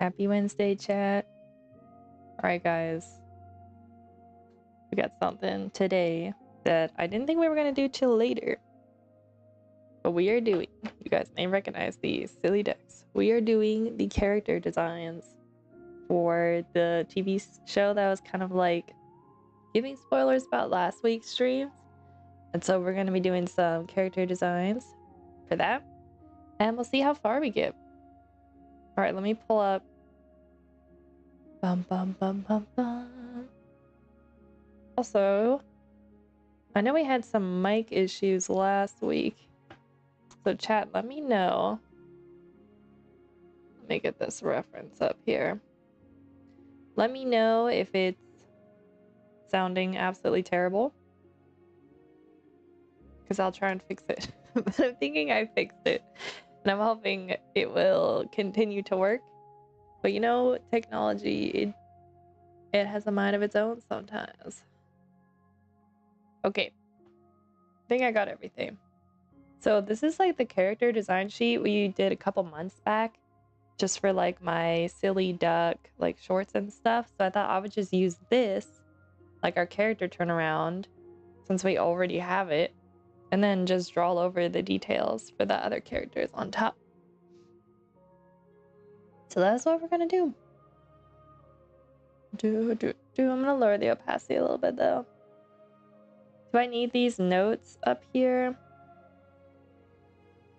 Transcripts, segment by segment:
Happy Wednesday, chat. Alright, guys. We got something today that I didn't think we were going to do till later. But we are doing. You guys may recognize these silly decks. We are doing the character designs for the TV show that was kind of like giving spoilers about last week's streams. And so we're going to be doing some character designs for that. And we'll see how far we get. Alright, let me pull up. Bum, bum, bum, bum, bum. Also, I know we had some mic issues last week. So chat, let me know. Let me get this reference up here. Let me know if it's sounding absolutely terrible. Because I'll try and fix it. But I'm thinking I fixed it. And I'm hoping it will continue to work. But you know, technology, it has a mind of its own sometimes. Okay. I think I got everything. So this is like the character design sheet we did a couple months back. Just for like my silly duck like shorts and stuff. So I thought I would just use this, like our character turnaround, since we already have it. And then just draw over the details for the other characters on top. So that's what we're gonna do. I'm gonna lower the opacity a little bit though. Do I need these notes up here?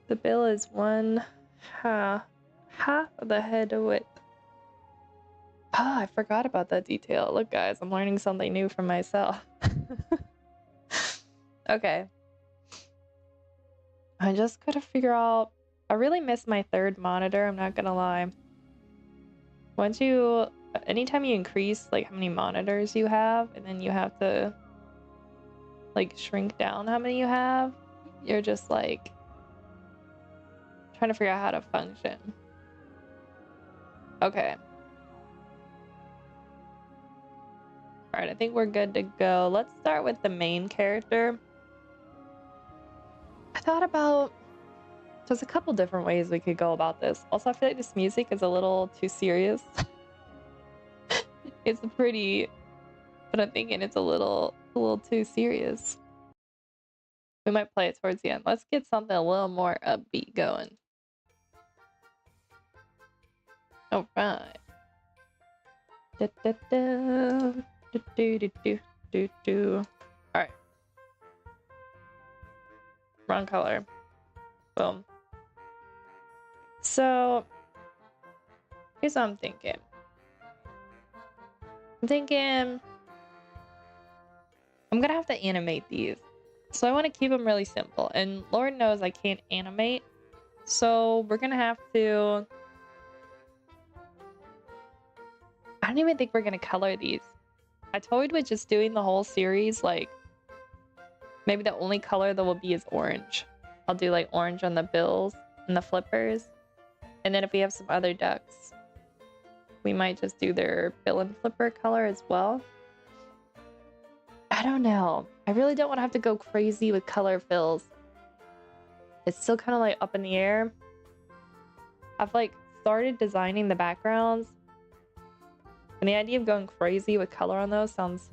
The bill is half of the head width. Ah, I forgot about that detail. Look guys, I'm learning something new for myself. Okay. I just gotta figure out, I really miss my third monitor, I'm not gonna lie. Anytime you increase like how many monitors you have, and then you have to like shrink down how many you have, you're just like trying to figure out how to function. Okay. Alright, I think we're good to go. Let's start with the main character. I thought about, there's a couple different ways we could go about this. Also, I feel like this music is a little too serious. It's pretty, but I'm thinking it's a little too serious. We might play it towards the end. Let's get something a little more upbeat going. All right. All right. Wrong color. Boom. So here's what I'm thinking. I'm gonna have to animate these. So I want to keep them really simple. And Lord knows I can't animate. So we're gonna have to... I don't even think we're gonna color these. I toyed with just doing the whole series, like maybe the only color that will be is orange. I'll do like orange on the bills and the flippers. And then if we have some other ducks, we might just do their bill and flipper color as well. I don't know. I really don't want to have to go crazy with color fills. It's still kind of like up in the air. I've like started designing the backgrounds. And the idea of going crazy with color on those sounds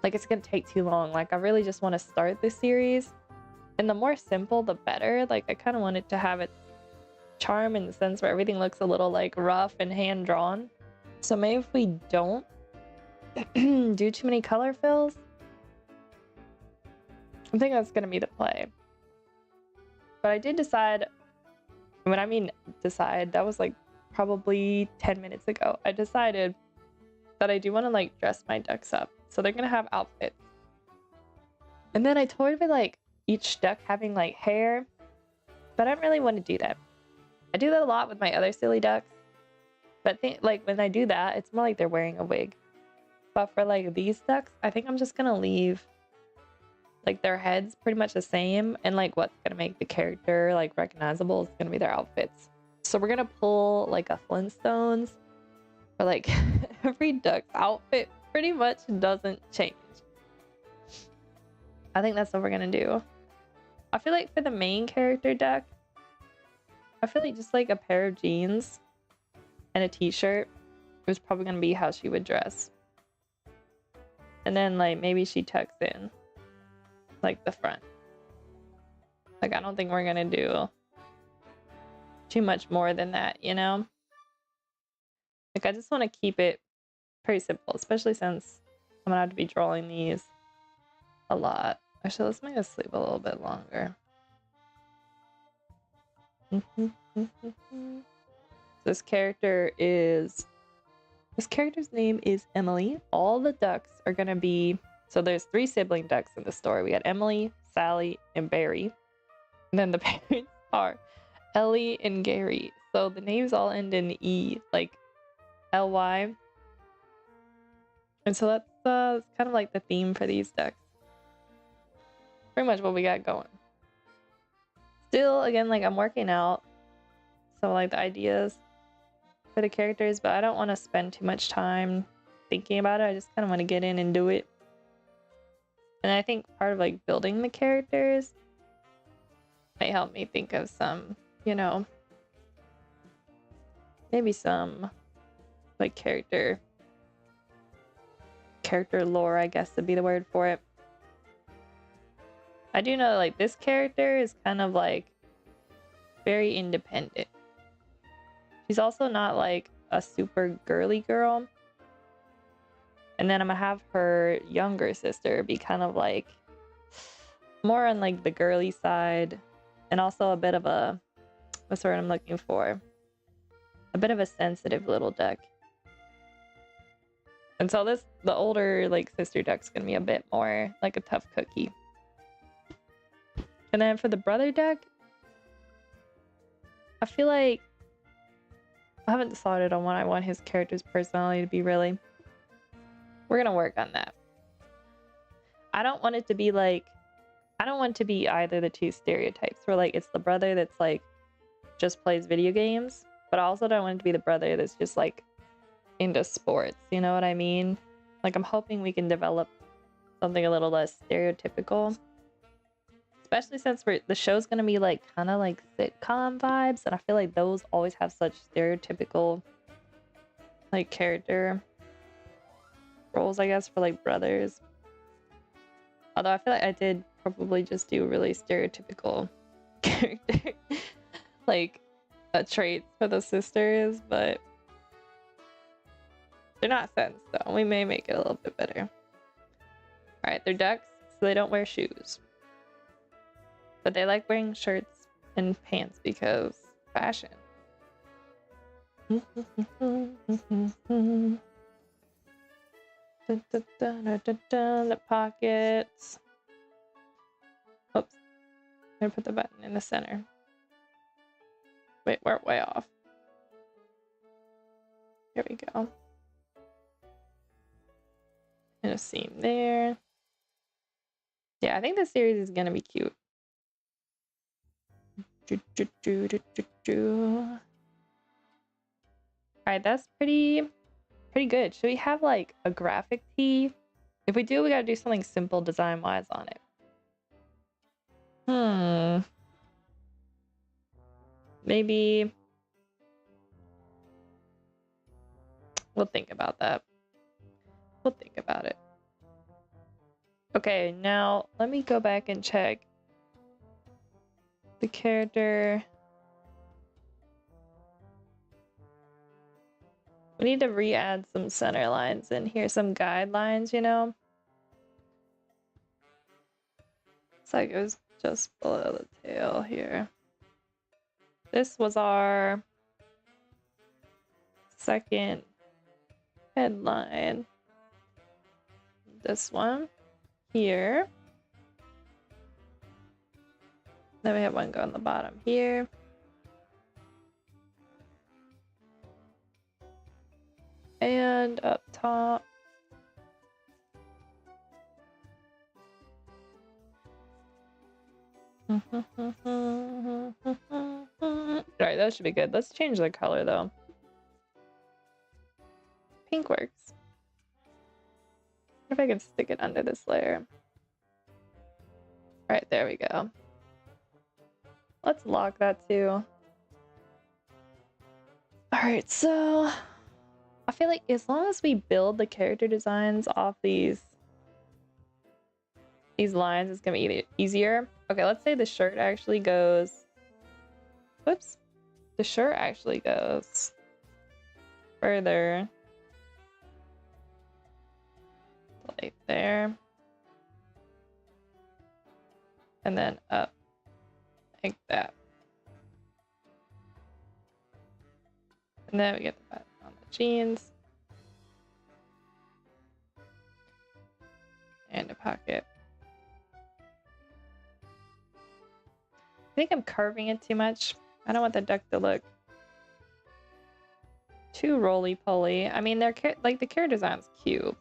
like it's going to take too long. Like I really just want to start this series. And the more simple, the better. Like I kind of want it to have its charm in the sense where everything looks a little like rough and hand-drawn. So maybe if we don't do too many color fills, I think that's going to be the play. But I did decide, when I mean decide, that was like probably 10 minutes ago. I decided that I do want to like dress my ducks up. So they're going to have outfits. And then I toyed with like each duck having like hair, but I don't really want to do that. I do that a lot with my other silly ducks. But like when I do that, it's more like they're wearing a wig. But for like these ducks, I think I'm just going to leave like their heads pretty much the same. And like what's going to make the character like recognizable is going to be their outfits. So we're going to pull like a Flintstones, or like every duck's outfit pretty much doesn't change. I think that's what we're going to do. I feel like for the main character duck, I feel like just like a pair of jeans and a t-shirt, it was probably gonna be how she would dress. And then like maybe she tucks in like the front. Like I don't think we're gonna do too much more than that, you know? Like I just want to keep it pretty simple, especially since I'm gonna have to be drawing these a lot. Actually, let's make us sleep a little bit longer. This character's name is Emily. All the ducks are gonna be, so there's 3 sibling ducks in the story. We got Emily, Sally, and Barry. And then the parents are Ellie and Gary. So the names all end in E, like Ly. And so that's kind of like the theme for these ducks. Pretty much what we got going. Still, again, like I'm working out some like the ideas for the characters, but I don't want to spend too much time thinking about it. I just kind of want to get in and do it. And I think part of like building the characters might help me think of some, you know, maybe some like character lore, I guess would be the word for it. I do know like this character is kind of like very independent. She's also not like a super girly girl. And then I'm gonna have her younger sister be kind of like more on like the girly side, and also a bit of a, what's the word I'm looking for? A bit of a sensitive little duck. And so the older like sister duck's gonna be a bit more like a tough cookie. And then for the brother duck, I feel like I haven't decided on what I want his character's personality to be, really. We're gonna work on that. I don't want it to be like, I don't want to be either the 2 stereotypes where like it's the brother that's like just plays video games, but I also don't want it to be the brother that's just like into sports, you know what I mean? Like I'm hoping we can develop something a little less stereotypical, especially since the show's gonna be like kind of like sitcom vibes, and I feel like those always have such stereotypical like character roles, I guess, for like brothers. Although I feel like I did probably just do really stereotypical character like traits for the sisters, but they're not sense though. We may make it a little bit better. Alright, they're ducks, so they don't wear shoes. But they like wearing shirts and pants because fashion. The pockets. Oops. I'm gonna put the button in the center. Wait, we're way off. Here we go. And a seam there. Yeah, I think this series is gonna be cute. Alright, that's pretty good. Should we have like a graphic tee? If we do, we gotta do something simple design-wise on it. Maybe we'll think about that. We'll think about it. Okay, now let me go back and check the character. We need to re-add some center lines in here, some guidelines, you know? It's like it was just below the tail here. This was our second headline. This one here. Then we have one go on the bottom here. And up top. Alright, that should be good. Let's change the color though. Pink works. If I can stick it under this layer. Alright, there we go. Let's lock that too. Alright, so I feel like as long as we build the character designs off these lines, it's gonna be easier. Okay, let's say the shirt actually goes... Whoops. The shirt actually goes further. Like there. And then up like that. And then we get the button on the jeans. And a pocket. I think I'm curving it too much. I don't want the duck to look too roly-poly. I mean, they're like the character design's cute.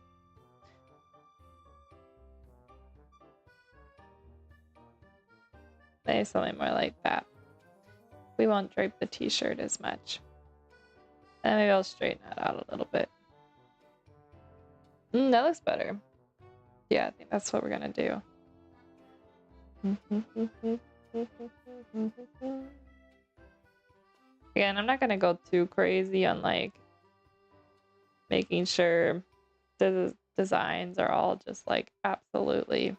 Maybe something more like that. We won't drape the t-shirt as much. And maybe I'll straighten that out a little bit. That looks better. Yeah, I think that's what we're gonna do. Again, I'm not gonna go too crazy on like making sure the designs are all just like absolutely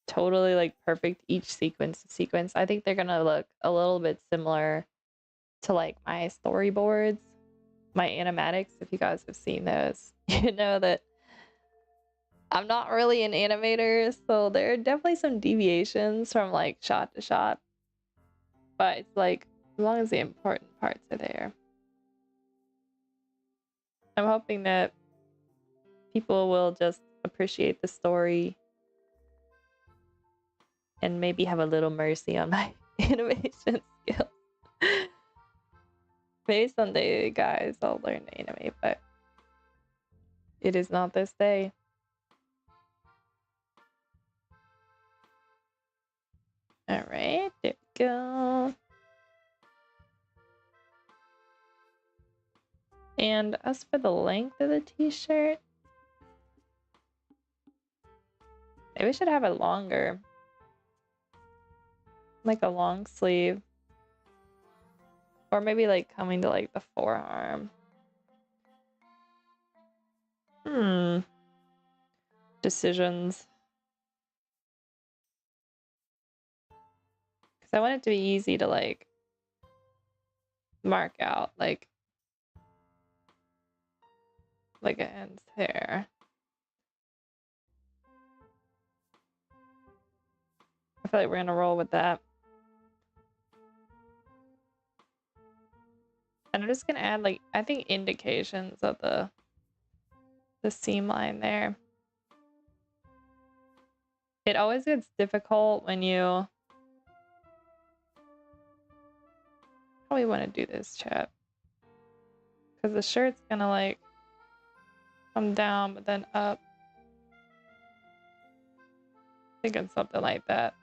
totally like perfect each sequence to sequence. I think they're gonna look a little bit similar to like my storyboards, my animatics. If you guys have seen those, you know that I'm not really an animator, so there are definitely some deviations from like shot to shot, but it's like as long as the important parts are there. I'm hoping that people will just appreciate the story and maybe have a little mercy on my animation skills. Maybe someday, guys, I'll learn to animate, but it is not this day. Alright, there we go. And as for the length of the t-shirt, maybe we should have it longer. Like a long sleeve. Or maybe like coming to like the forearm. Decisions. Because I want it to be easy to like mark out like it ends here. I feel like we're gonna roll with that. And I'm just gonna add like, I think indications of the seam line there. It always gets difficult when you... How do we want to do this, chat? Because the shirt's gonna like come down but then up. Thinking something like that.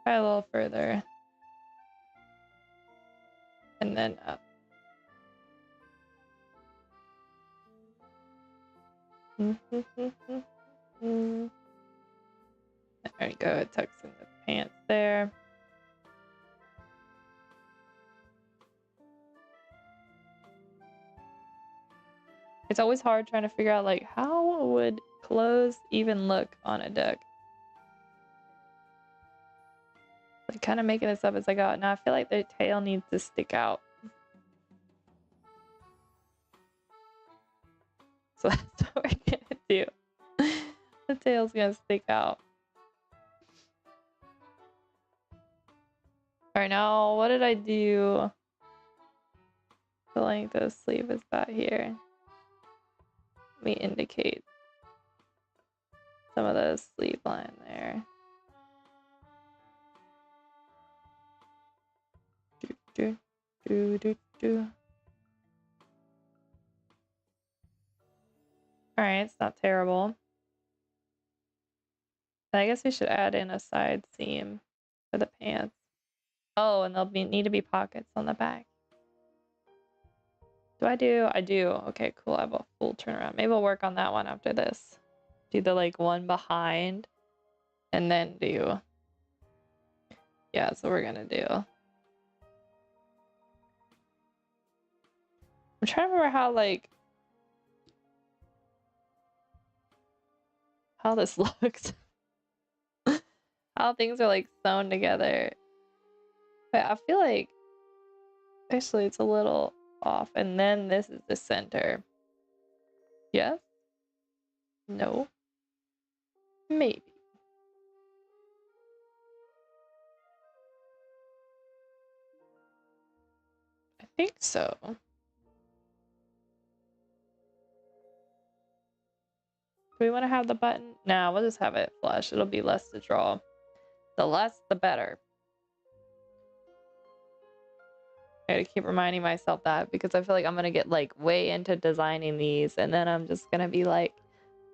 Try a little further. And then up. There we go, it tucks in the pants there. It's always hard trying to figure out like how would clothes even look on a duck. Like kind of making this up as I go. Now I feel like the tail needs to stick out. So that's what we're gonna do. The tail's gonna stick out. Alright, now what did I do? The length of the sleeve is about here. Let me indicate some of the sleeve line there. Alright, it's not terrible. And I guess we should add in a side seam for the pants. Oh, and there'll need to be pockets on the back. Do I do? I do. Okay, cool. I have a full turnaround. Maybe we'll work on that one after this. Do the like one behind and then do... Yeah, that's what we're gonna do. I'm trying to remember how, like, how this looks. How things are, like, sewn together. But I feel like, actually, it's a little off. And then this is the center. Yes? No? Maybe. I think so. Do we want to have the button? No, we'll just have it flush. It'll be less to draw. The less, the better. I gotta keep reminding myself that because I feel like I'm gonna get like way into designing these and then I'm just gonna be like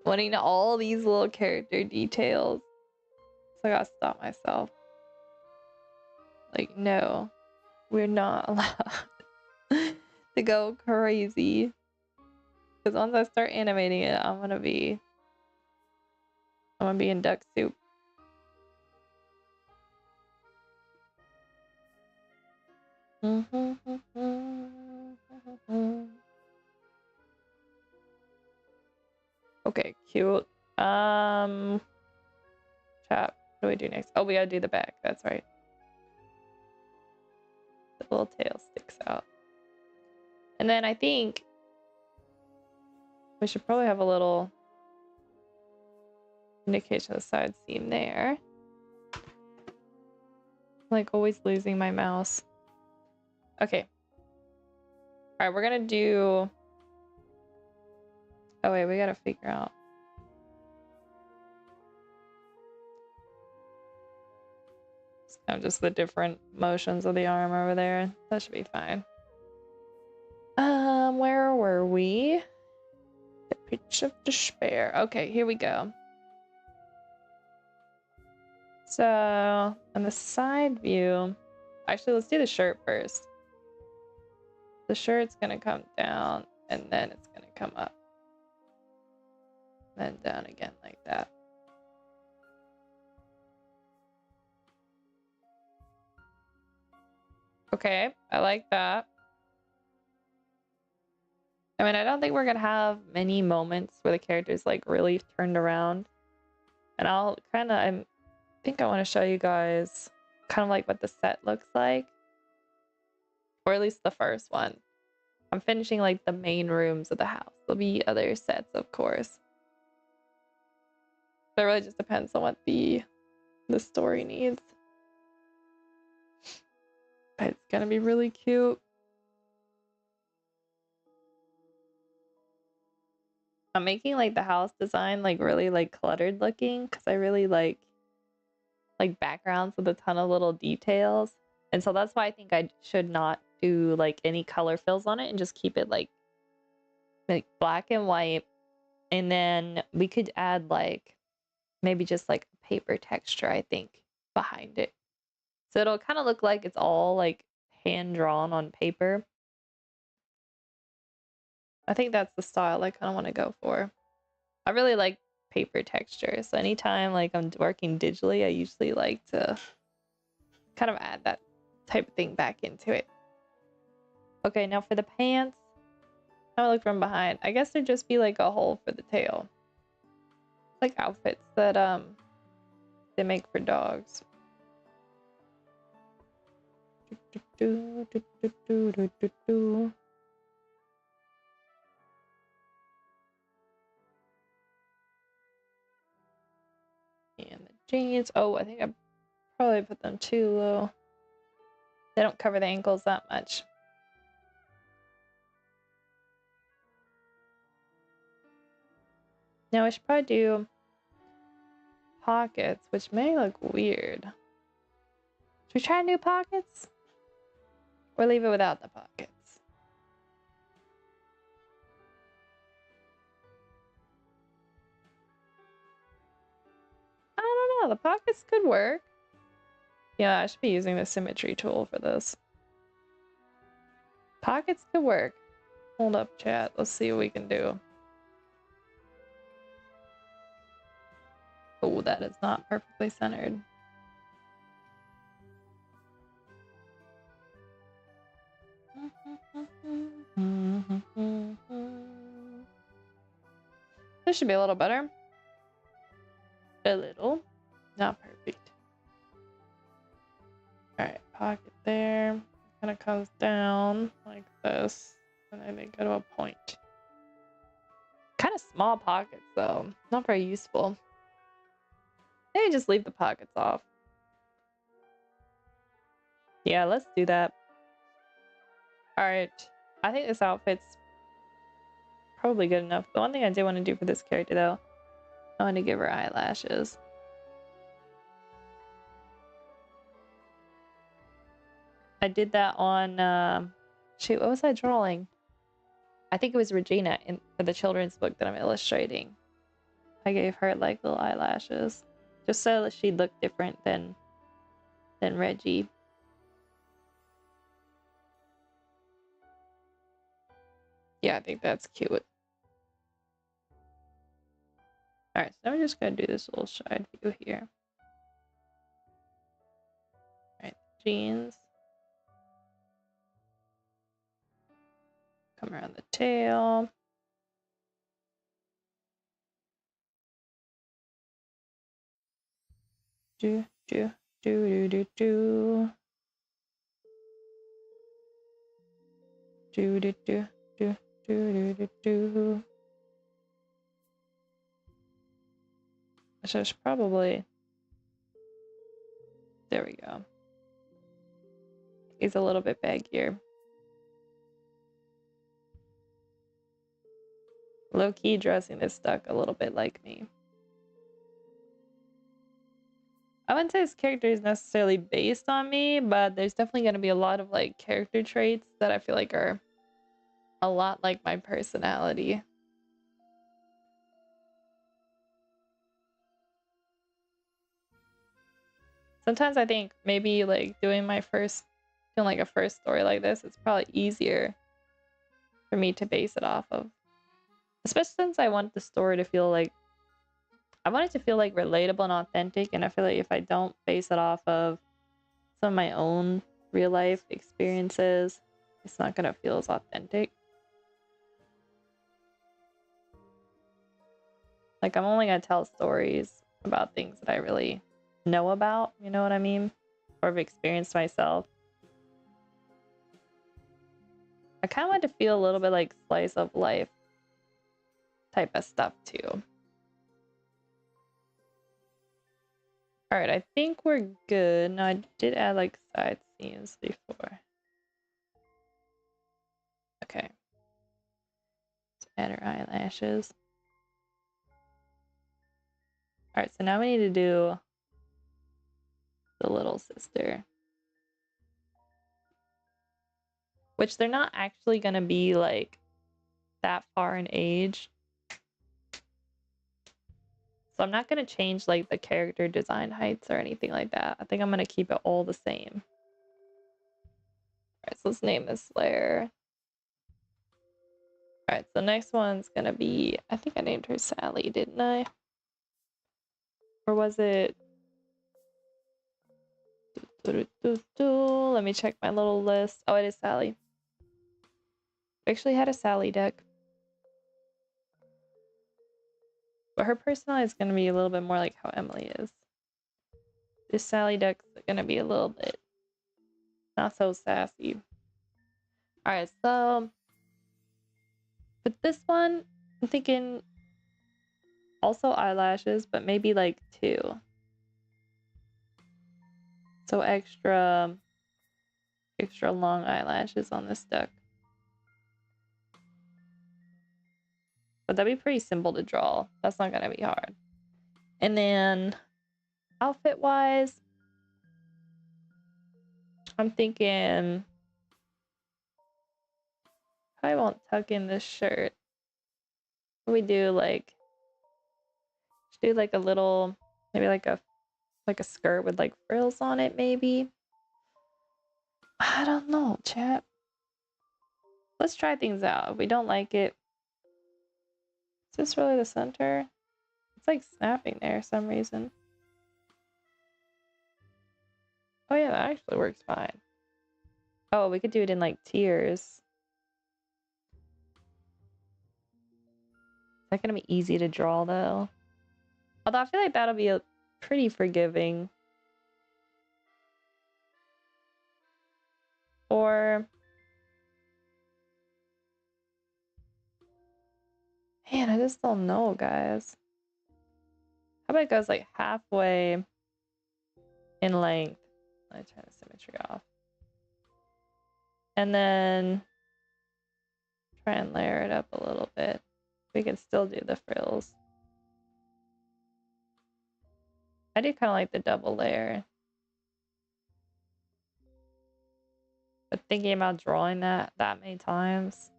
wanting all these little character details. So I gotta stop myself. Like, no, we're not allowed to go crazy. Because once I start animating it, I'm gonna be in duck soup. Okay, cute. Chat. What do we do next? Oh, we gotta do the back. That's right. The little tail sticks out. And then I think we should probably have a little indication of the side seam there. Like always losing my mouse. Okay. All right, we're gonna do. Oh wait, we gotta figure out. It's kind of just the different motions of the arm over there. That should be fine. Where were we? The pitch of despair. Okay, here we go. So on the side view, actually, let's do the shirt first. The shirt's gonna come down and then it's gonna come up. Then down again like that. Okay, I like that. I mean, I don't think we're gonna have many moments where the character's like really turned around. And I'll kind of, I think I want to show you guys kind of like what the set looks like. Or at least the first one. I'm finishing like the main rooms of the house. There'll be other sets, of course. But it really just depends on what the story needs. But it's gonna be really cute. I'm making like the house design like really like cluttered looking because I really like backgrounds with a ton of little details. And so that's why I think I should not do like any color fills on it and just keep it like black and white. And then we could add like maybe just like paper texture, I think, behind it. So it'll kind of look like it's all like hand drawn on paper. I think that's the style I kind of want to go for. I really like paper texture. So anytime like I'm working digitally, I usually like to kind of add that type of thing back into it. Okay, now for the pants, I look from behind. I guess there'd just be like a hole for the tail. Like outfits that they make for dogs. And the jeans. Oh, I think I probably put them too low. They don't cover the ankles that much. Now I should probably do pockets, which may look weird. Should we try new pockets? Or leave it without the pockets? I don't know. The pockets could work. Yeah, I should be using the symmetry tool for this. Pockets could work. Hold up, chat. Let's see what we can do. Oh, that is not perfectly centered. This should be a little better. A little. Not perfect. Alright, pocket there. Kind of comes down like this. And then they go to a point. Kind of small pockets though. Not very useful. Maybe just leave the pockets off. Yeah, let's do that. Alright. I think this outfit's probably good enough. The one thing I did want to do for this character though, I want to give her eyelashes. I did that on shoot, what was I drawing? I think it was Regina for the children's book that I'm illustrating. I gave her like little eyelashes. Just so that she'd look different than Reggie. Yeah, I think that's cute. Alright, so I'm just gonna do this little side view here. Alright, jeans. Come around the tail. Do, do, do, do, do, do. Do, do, do, do, do, do, do. So it's probably... There we go. He's a little bit baggier. Low-key dressing this duck a little bit like me. I wouldn't say this character is necessarily based on me, but there's definitely going to be a lot of like character traits that I feel like are a lot like my personality. Sometimes I think maybe like doing like a first story like this, it's probably easier for me to base it off of. Especially since I want the story to feel like, I want it to feel like relatable and authentic, and I feel like if I don't base it off of some of my own real life experiences, it's not gonna feel as authentic. Like I'm only gonna tell stories about things that I really know about, you know what I mean? Or have experienced myself. I kind of want to feel a little bit like slice of life type of stuff too. Alright, I think we're good. Now I did add like side seams before. Okay. Let's add her eyelashes. Alright, so now we need to do the little sister. Which they're not actually gonna be like that far in age. So I'm not gonna change like the character design heights or anything like that. I think I'm gonna keep it all the same. Alright, so let's name this layer. Alright, so next one's gonna be, I think I named her Sally, didn't I? Or was it... Let me check my little list. Oh, it is Sally. I actually had a Sally deck. But her personality is gonna be a little bit more like how Emily is. This Sally deck's gonna be a little bit not so sassy. Alright, so with this one, I'm thinking also eyelashes, but maybe like 2. So extra long eyelashes on this deck. But that'd be pretty simple to draw. That's not gonna be hard. And then outfit wise, I'm thinking I won't tuck in this shirt. We do like do like a little, maybe like a skirt with like frills on it, maybe. I don't know, chat. Let's try things out. If we don't like it, is this really the center? It's like snapping there for some reason. Oh yeah, that actually works fine. Oh, we could do it in like tiers. That's gonna be easy to draw though. Although I feel like that'll be pretty forgiving. Or man, I just don't know, guys. How about it goes like halfway in length? Let me turn the symmetry off. And then try and layer it up a little bit. We can still do the frills. I do kind of like the double layer. But thinking about drawing that many times.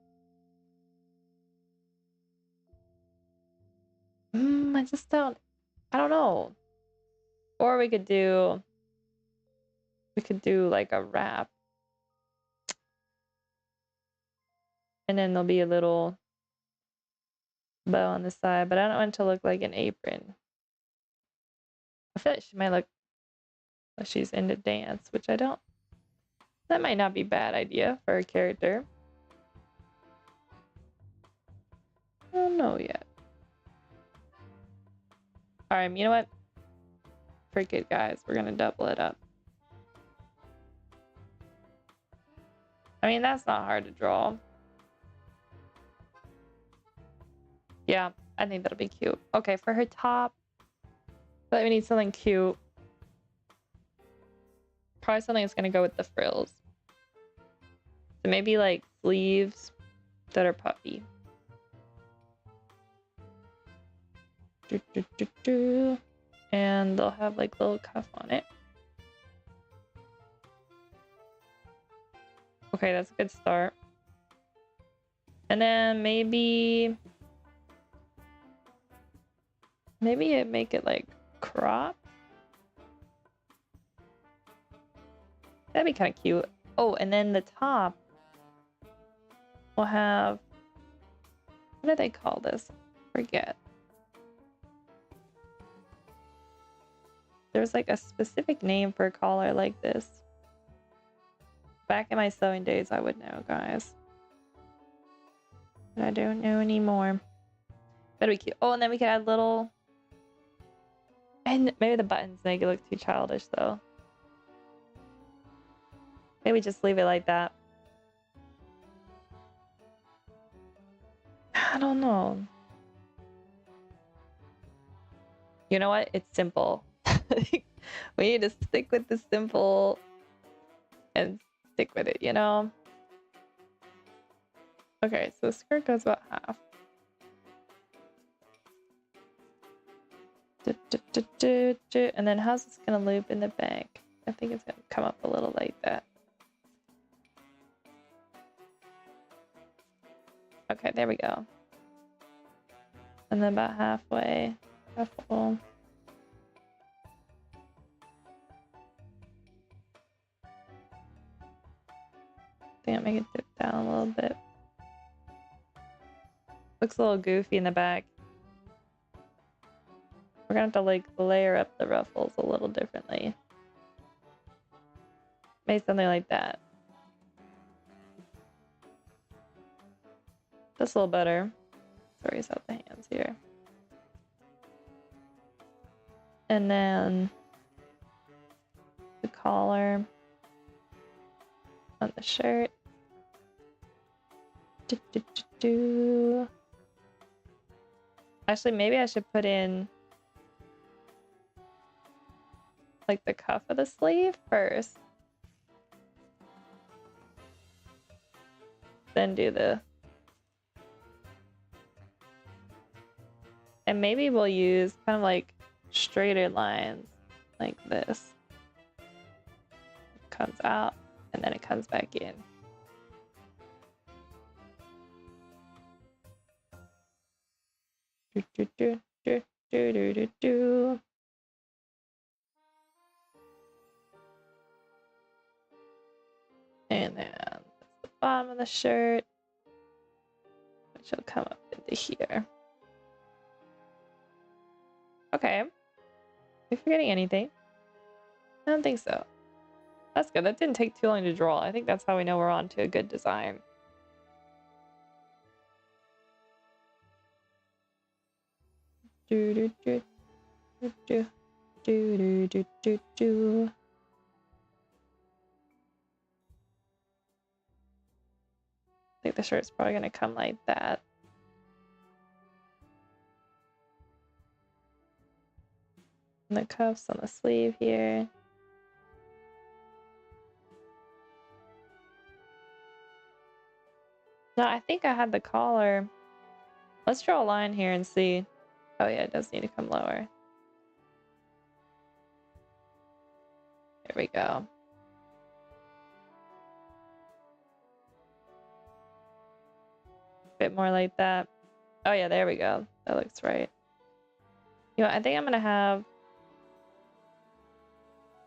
I just don't, I don't know. Or we could do like a wrap. And then there'll be a little bow on the side, but I don't want it to look like an apron. I feel like she might look like she's into dance, which I don't. That might not be a bad idea for a character. I don't know yet. Alright, you know what? Freak it, guys. We're gonna double it up. I mean, that's not hard to draw. Yeah, I think that'll be cute. Okay, for her top, but we need something cute. Probably something that's gonna go with the frills. So maybe like sleeves that are puffy. And they'll have like little cuff on it. Okay, that's a good start. And then maybe it make it like crop. That'd be kind of cute. Oh, and then the top will have, what do they call this? Forget. There's like a specific name for a collar like this. Back in my sewing days, I would know, guys. But I don't know anymore. That'd be cute. Oh, and then we could add little... And maybe the buttons make it look too childish, though. Maybe just leave it like that. I don't know. You know what? It's simple. We need to stick with the simple and stick with it, you know? Okay, so the skirt goes about half. And then how's this gonna loop in the back? I think it's gonna come up a little like that. Okay, there we go. And then about halfway, ruffle. I think I'll make it dip down a little bit. Looks a little goofy in the back. We're gonna have to like layer up the ruffles a little differently. Maybe something like that. Just a little better. Sorry, it's out the hands here. And then the collar on the shirt. Actually, maybe I should put in like the cuff of the sleeve first. Then do the... And maybe we'll use kind of like straighter lines like this. It comes out and then it comes back in. And then that's the bottom of the shirt, which will come up into here. Okay. Are we forgetting anything? I don't think so. That's good. That didn't take too long to draw. I think that's how we know we're on to a good design. Do do do do do do do do do. I think the shirt's probably gonna come like that. And the cuffs on the sleeve here. No, I think I had the collar. Let's draw a line here and see. Oh yeah, it does need to come lower. There we go. Bit more like that. Oh yeah, there we go. That looks right. You know, I think I'm gonna have...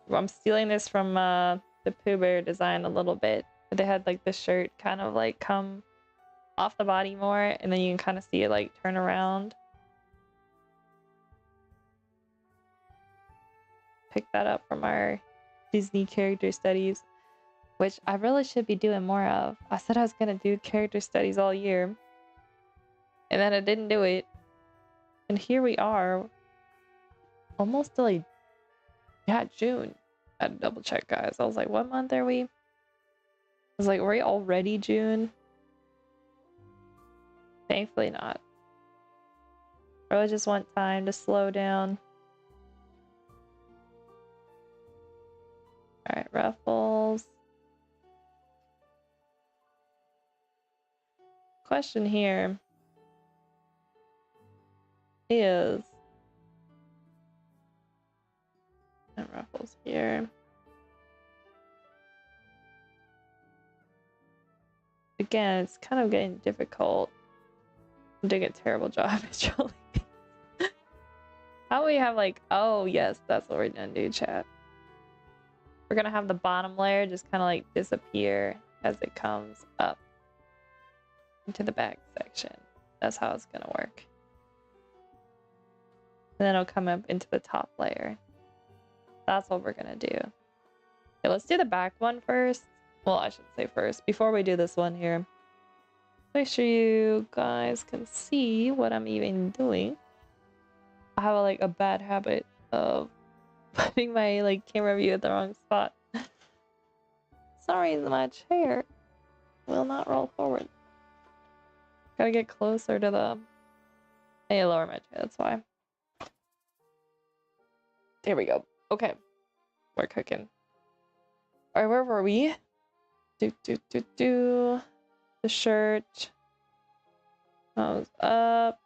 Well, I'm stealing this from the Pooh Bear design a little bit. They had like the shirt kind of like come off the body more, and then you can kind of see it like turn around. Pick that up from our Disney character studies, which I really should be doing more of. I said I was gonna do character studies all year, and then I didn't do it. And here we are, almost to like, yeah, June. I had to double check, guys. I was like, what month are we? I was like, are we already June? Thankfully not. I really just want time to slow down. Alright, ruffles. Question here is... And ruffles here. Again, it's kind of getting difficult. I'm doing a terrible job at drawing. How do we have like... Oh, yes, that's what we're gonna do, chat. We're gonna have the bottom layer just kind of like disappear as it comes up into the back section. That's how it's gonna work. And then it'll come up into the top layer. That's what we're gonna do. Okay, let's do the back one first. Well, I shouldn't say first. Before we do this one here, make sure you guys can see what I'm even doing. I have like a bad habit of putting my like camera view at the wrong spot. Sorry, my chair will not roll forward. Gotta get closer to the... I need to lower my chair, that's why. There we go. Okay. We're cooking. Alright, where were we? The shirt goes up.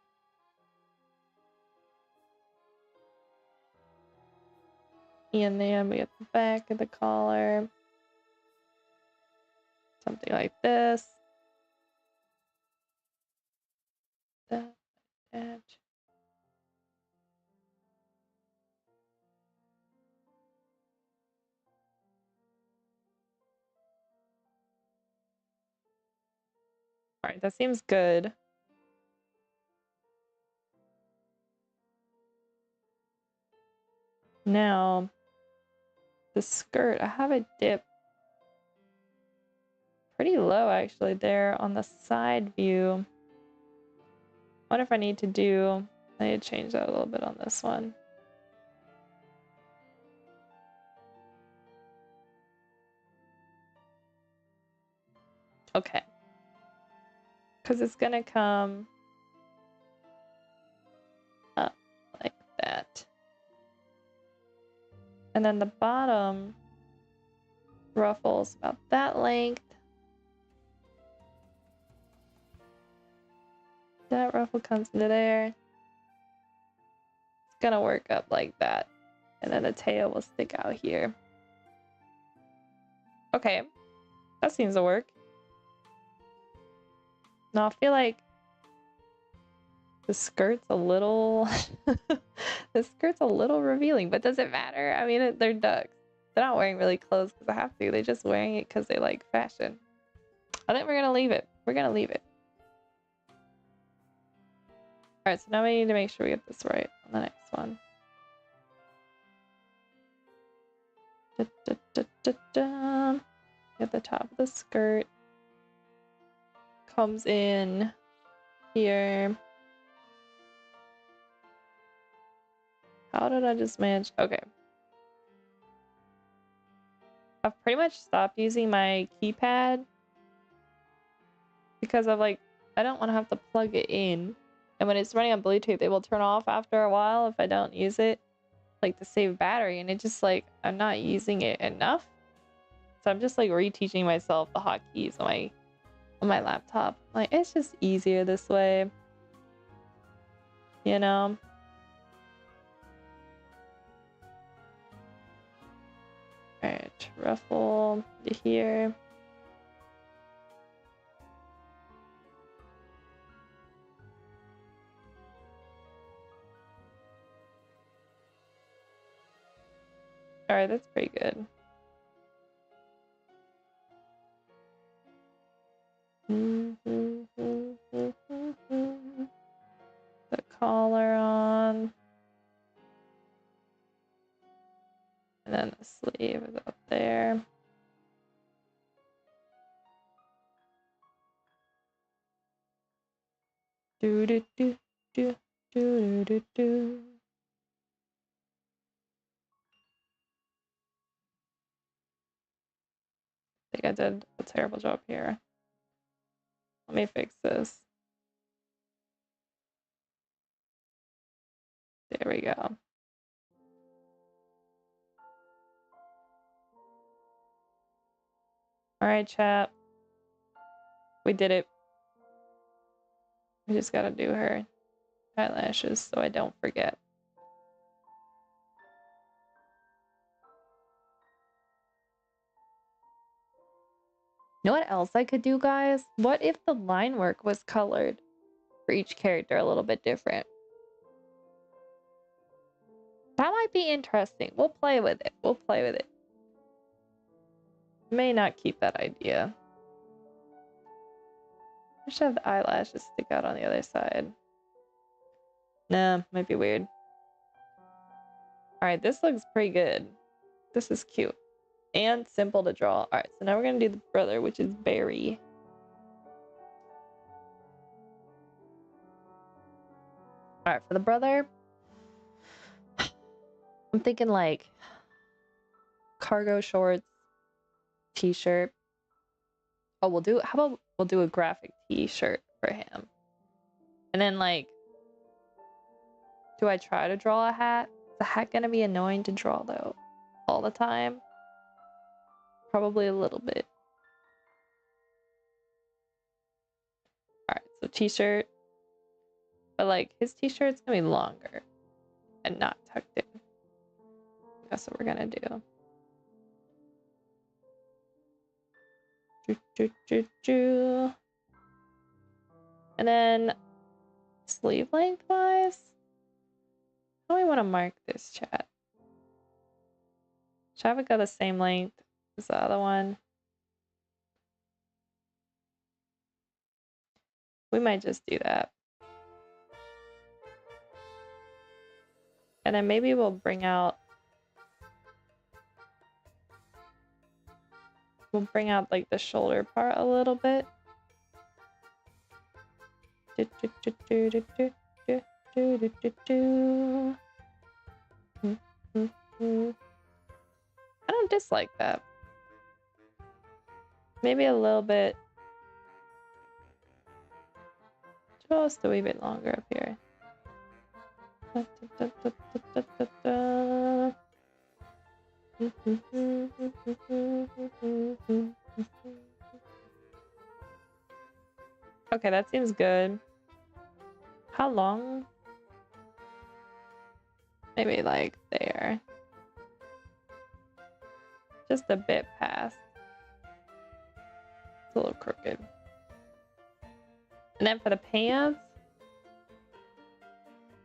And then we get the back of the collar. Something like this. That edge. Alright, that seems good. Now, the skirt, I have it dipped pretty low actually there on the side view. I wonder if I need to do... I need to change that a little bit on this one. Okay. Because it's gonna come up like that. And then the bottom ruffles about that length. That ruffle comes into there. It's gonna work up like that. And then the tail will stick out here. Okay. That seems to work. Now I feel like the skirt's a little... the skirt's a little revealing, but does it matter? I mean, they're ducks. They're not wearing really clothes because I have to. They're just wearing it because they like fashion. I think we're gonna leave it. We're gonna leave it. Alright, so now we need to make sure we get this right on the next one. Get the top of the skirt. Comes in here. How did I just manage? Okay. I've pretty much stopped using my keypad because I don't want to have to plug it in. And when it's running on Bluetooth, it will turn off after a while if I don't use it, like to save battery. And it's just like, I'm not using it enough. So I'm just like reteaching myself the hotkeys on my laptop. Like, it's just easier this way. You know? Alright, ruffle to here. Alright, that's pretty good. The collar on. And then the sleeve is up there. Do do do do do do do. I think I did a terrible job here. Let me fix this. There we go. Alright, chat. We did it. We just gotta do her eyelashes so I don't forget. You know what else I could do, guys? What if the line work was colored for each character a little bit different? That might be interesting. We'll play with it. We'll play with it. May not keep that idea. I should have the eyelashes stick out on the other side. Nah, might be weird. Alright, this looks pretty good. This is cute. And simple to draw. Alright, so now we're gonna do the brother, which is Barry. Alright, for the brother, I'm thinking like cargo shorts, t-shirt. Oh, how about we'll do a graphic t-shirt for him. And then like, do I try to draw a hat? Is the hat gonna be annoying to draw though? All the time? Probably a little bit. Alright, so t-shirt. But like, his t-shirt's gonna be longer and not tucked in. That's what we're gonna do. And then sleeve length wise, how do I want to mark this, chat? Should I have it go the same length as the other one? We might just do that. And then maybe we'll bring out like the shoulder part a little bit. I don't dislike that. Maybe a little bit. Just a wee bit longer up here. Okay, that seems good. How long? Maybe like there. Just a bit past. It's a little crooked. And then for the pants,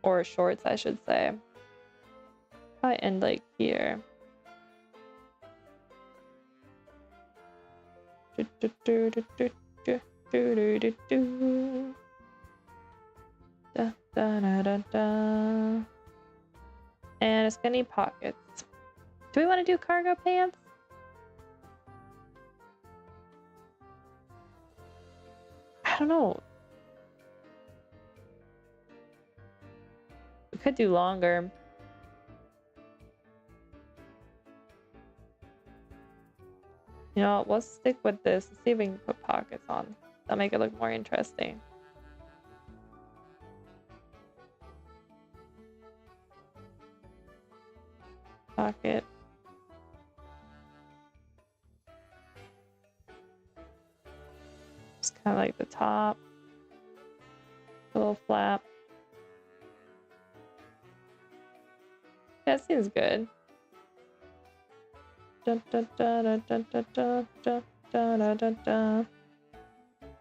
or shorts, I should say, probably end like here. And it's gonna need pockets. Do we want to do cargo pants? I don't know. We could do longer. You know, we'll stick with this. Let's see if we can put pockets on. That'll make it look more interesting. Pocket. Just kind of like the top. A little flap. Yeah, that seems good.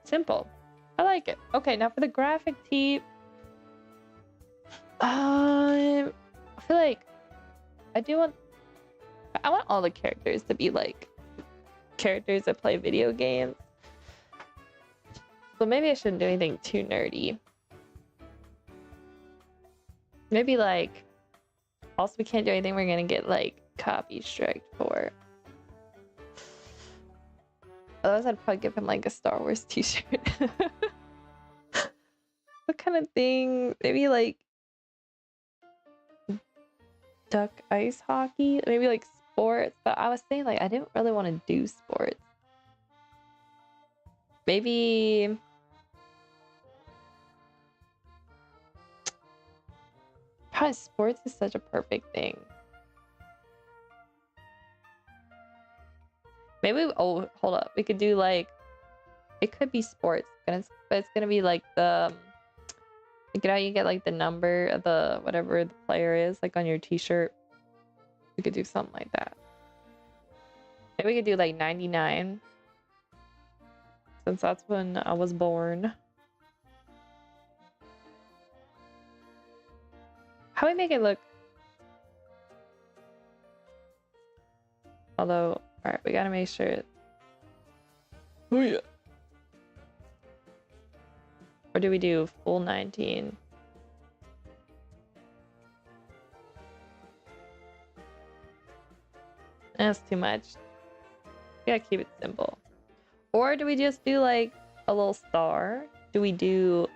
Simple. I like it. Okay, now for the graphic tee. I feel like I want all the characters to be like characters that play video games. So maybe I shouldn't do anything too nerdy. Maybe like, also we can't do anything we're gonna get like copy striked for. Otherwise I'd probably give him like a Star Wars t-shirt. What kind of thing? Maybe like duck ice hockey? Maybe like sports, but I was saying like I didn't really want to do sports. Maybe probably sports is such a perfect thing. Maybe oh hold up, we could do like it could be sports, but it's gonna be like the you know you get like the number of the whatever the player is like on your t-shirt. We could do something like that. Maybe we could do like 99 since that's when I was born. How do we make it look? Although, alright, we gotta make sure. Oh yeah. Or do we do full 19? That's too much. We gotta keep it simple. Or do we just do like a little star? Do we do...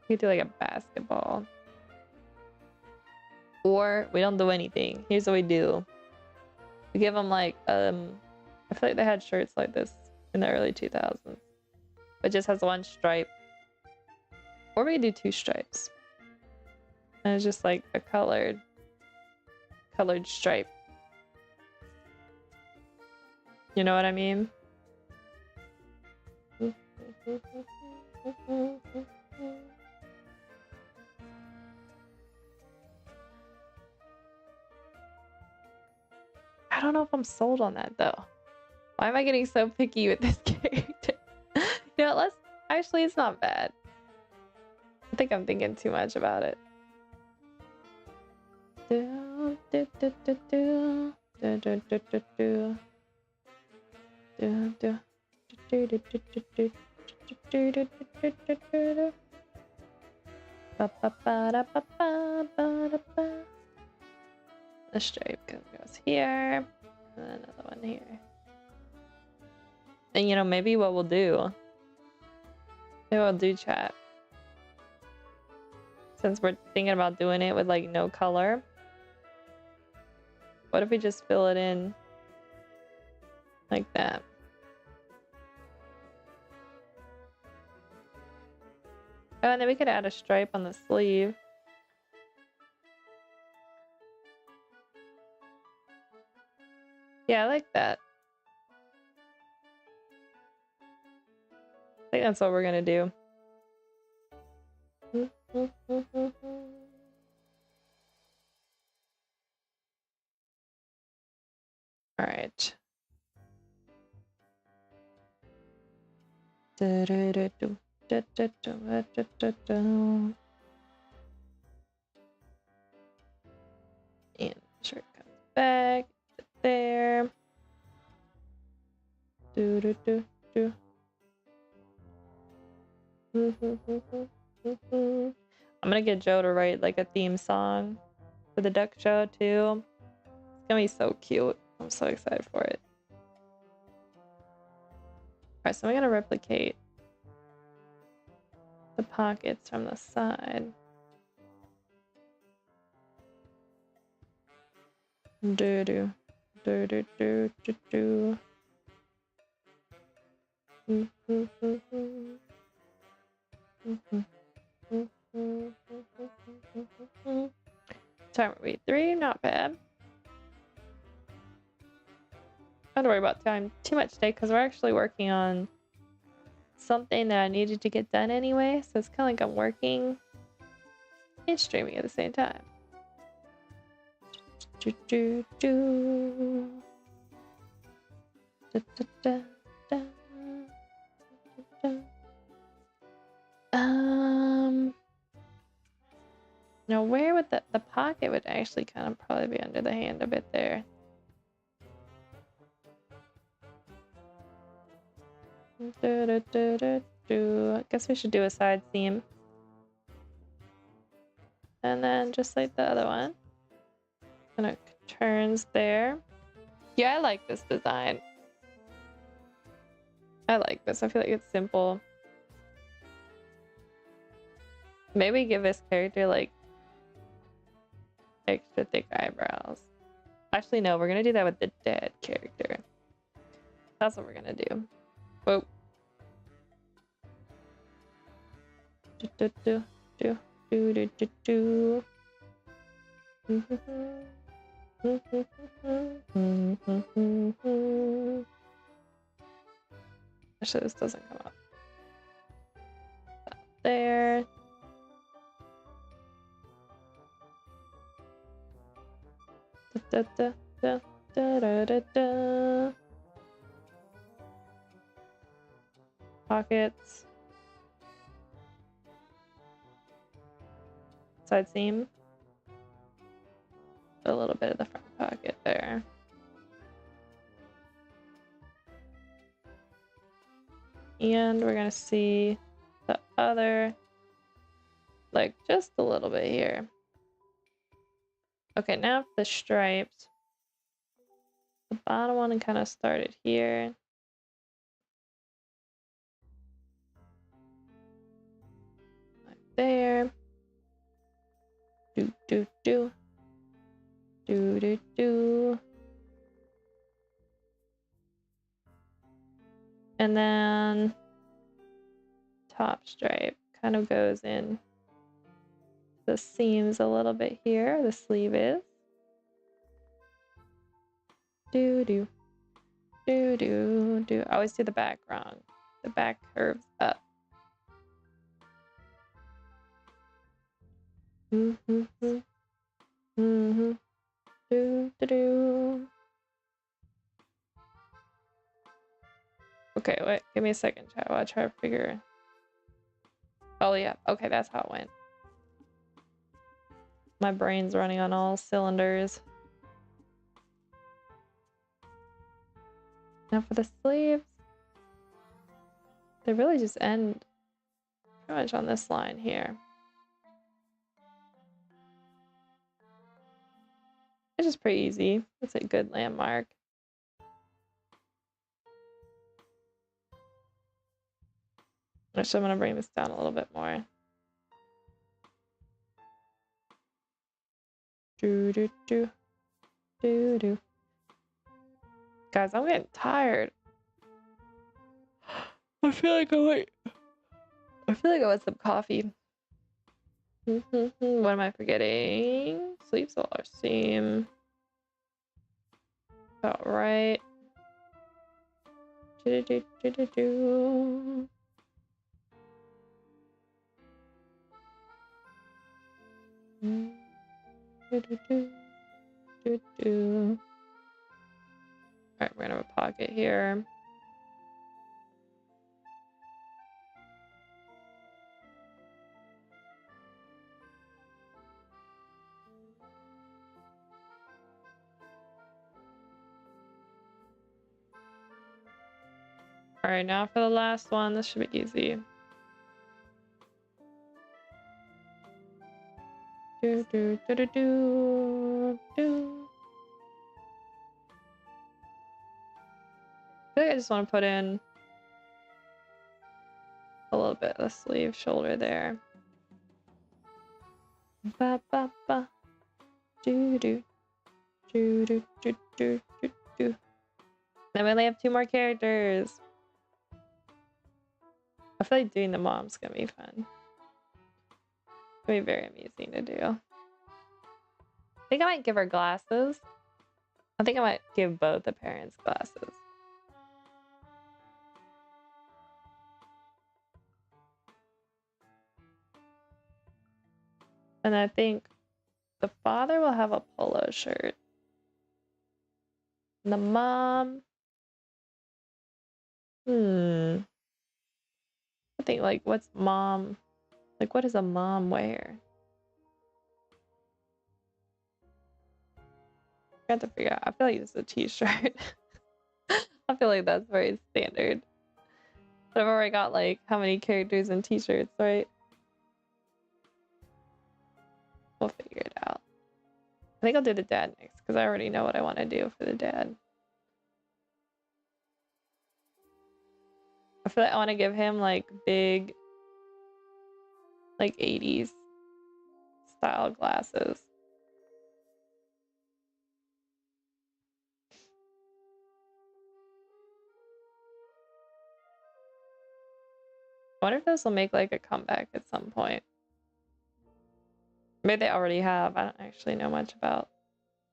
We could do like a basketball. Or we don't do anything. Here's what we do. We give them like, I feel like they had shirts like this in the early 2000s. It just has one stripe. Or we could do 2 stripes. And it's just like a colored stripe. You know what I mean? I don't know if I'm sold on that though. Why am I getting so picky with this character? You know, actually it's not bad. I think I'm thinking too much about it. The stripe goes here, and another one here. And you know, maybe what we'll do, chat. Since we're thinking about doing it with like no color, what if we just fill it in like that? Oh, and then we could add a stripe on the sleeve. Yeah, I like that. I think that's what we're gonna do. All right. And shirt comes back there. I'm gonna get Joe to write like a theme song for the duck show too. It's gonna be so cute. I'm so excited for it. Alright, so I'm gonna replicate the pockets from the side. Do do Do, do, do, do, do. Time read 3, not bad. Don't worry about time too much today because we're actually working on something that I needed to get done anyway. So it's kind of like I'm working and streaming at the same time. Do, do, do. Da, da, da, da. Da, da. Now where would the pocket would actually kind of probably be under the hand a bit there. Do, do, do, do, do. I guess we should do a side seam. And then just like the other one. And it turns there. Yeah, I like this design. I like this. I feel like it's simple. Maybe give this character like extra thick eyebrows. Actually, no, we're gonna do that with the dead character. That's what we're gonna do. Whoa. Do do do do do do do do. Actually, this doesn't come up. There. Da, da, da, da, da, da, da. Pockets. Side seam. A little bit of the front pocket there. And we're gonna see the other, like just a little bit here. Okay, now the stripes. The bottom one kind of started here. Like there. Do, do, do. Do, do, do. And then top stripe kind of goes in the seams a little bit here. The sleeve is. Do, do. Do, do, do. I always do the back wrong. The back curves up. Mm-hmm. Mm-hmm. Do, do, do. Okay, wait. Give me a second, chat. I'll try to figure. Oh, yeah. Okay, that's how it went. My brain's running on all cylinders. Now for the sleeves, they really just end pretty much on this line here. It's just pretty easy. It's a good landmark. Actually, I'm gonna bring this down a little bit more. Do do do do do. Guys, I'm getting tired. I feel like I want some coffee. What am I forgetting? Sleeves all our seam. About right. Do do do do do. Do do do do do. All right, we're gonna have a pocket here. All right, now for the last one. This should be easy. Do do do do do do. I think I just want to put in a little bit of the sleeve shoulder there. Ba ba ba. Do do do do do do do Then we only have 2 more characters. I feel like doing the mom's gonna be fun. It's gonna be very amusing to do. I think I might give her glasses. I think I might give both the parents glasses. And I think the father will have a polo shirt. And the mom... I think, like, what's mom... Like, what does a mom wear? I have to figure out. I feel like it's a t-shirt. I feel like that's very standard. But I've already got, like, how many characters and t-shirts, right? We'll figure it out. I think I'll do the dad next, because I already know what I want to do for the dad. I feel like I want to give him, like, big, like, 80s style glasses. I wonder if this will make, like, a comeback at some point. Maybe they already have. I don't actually know much about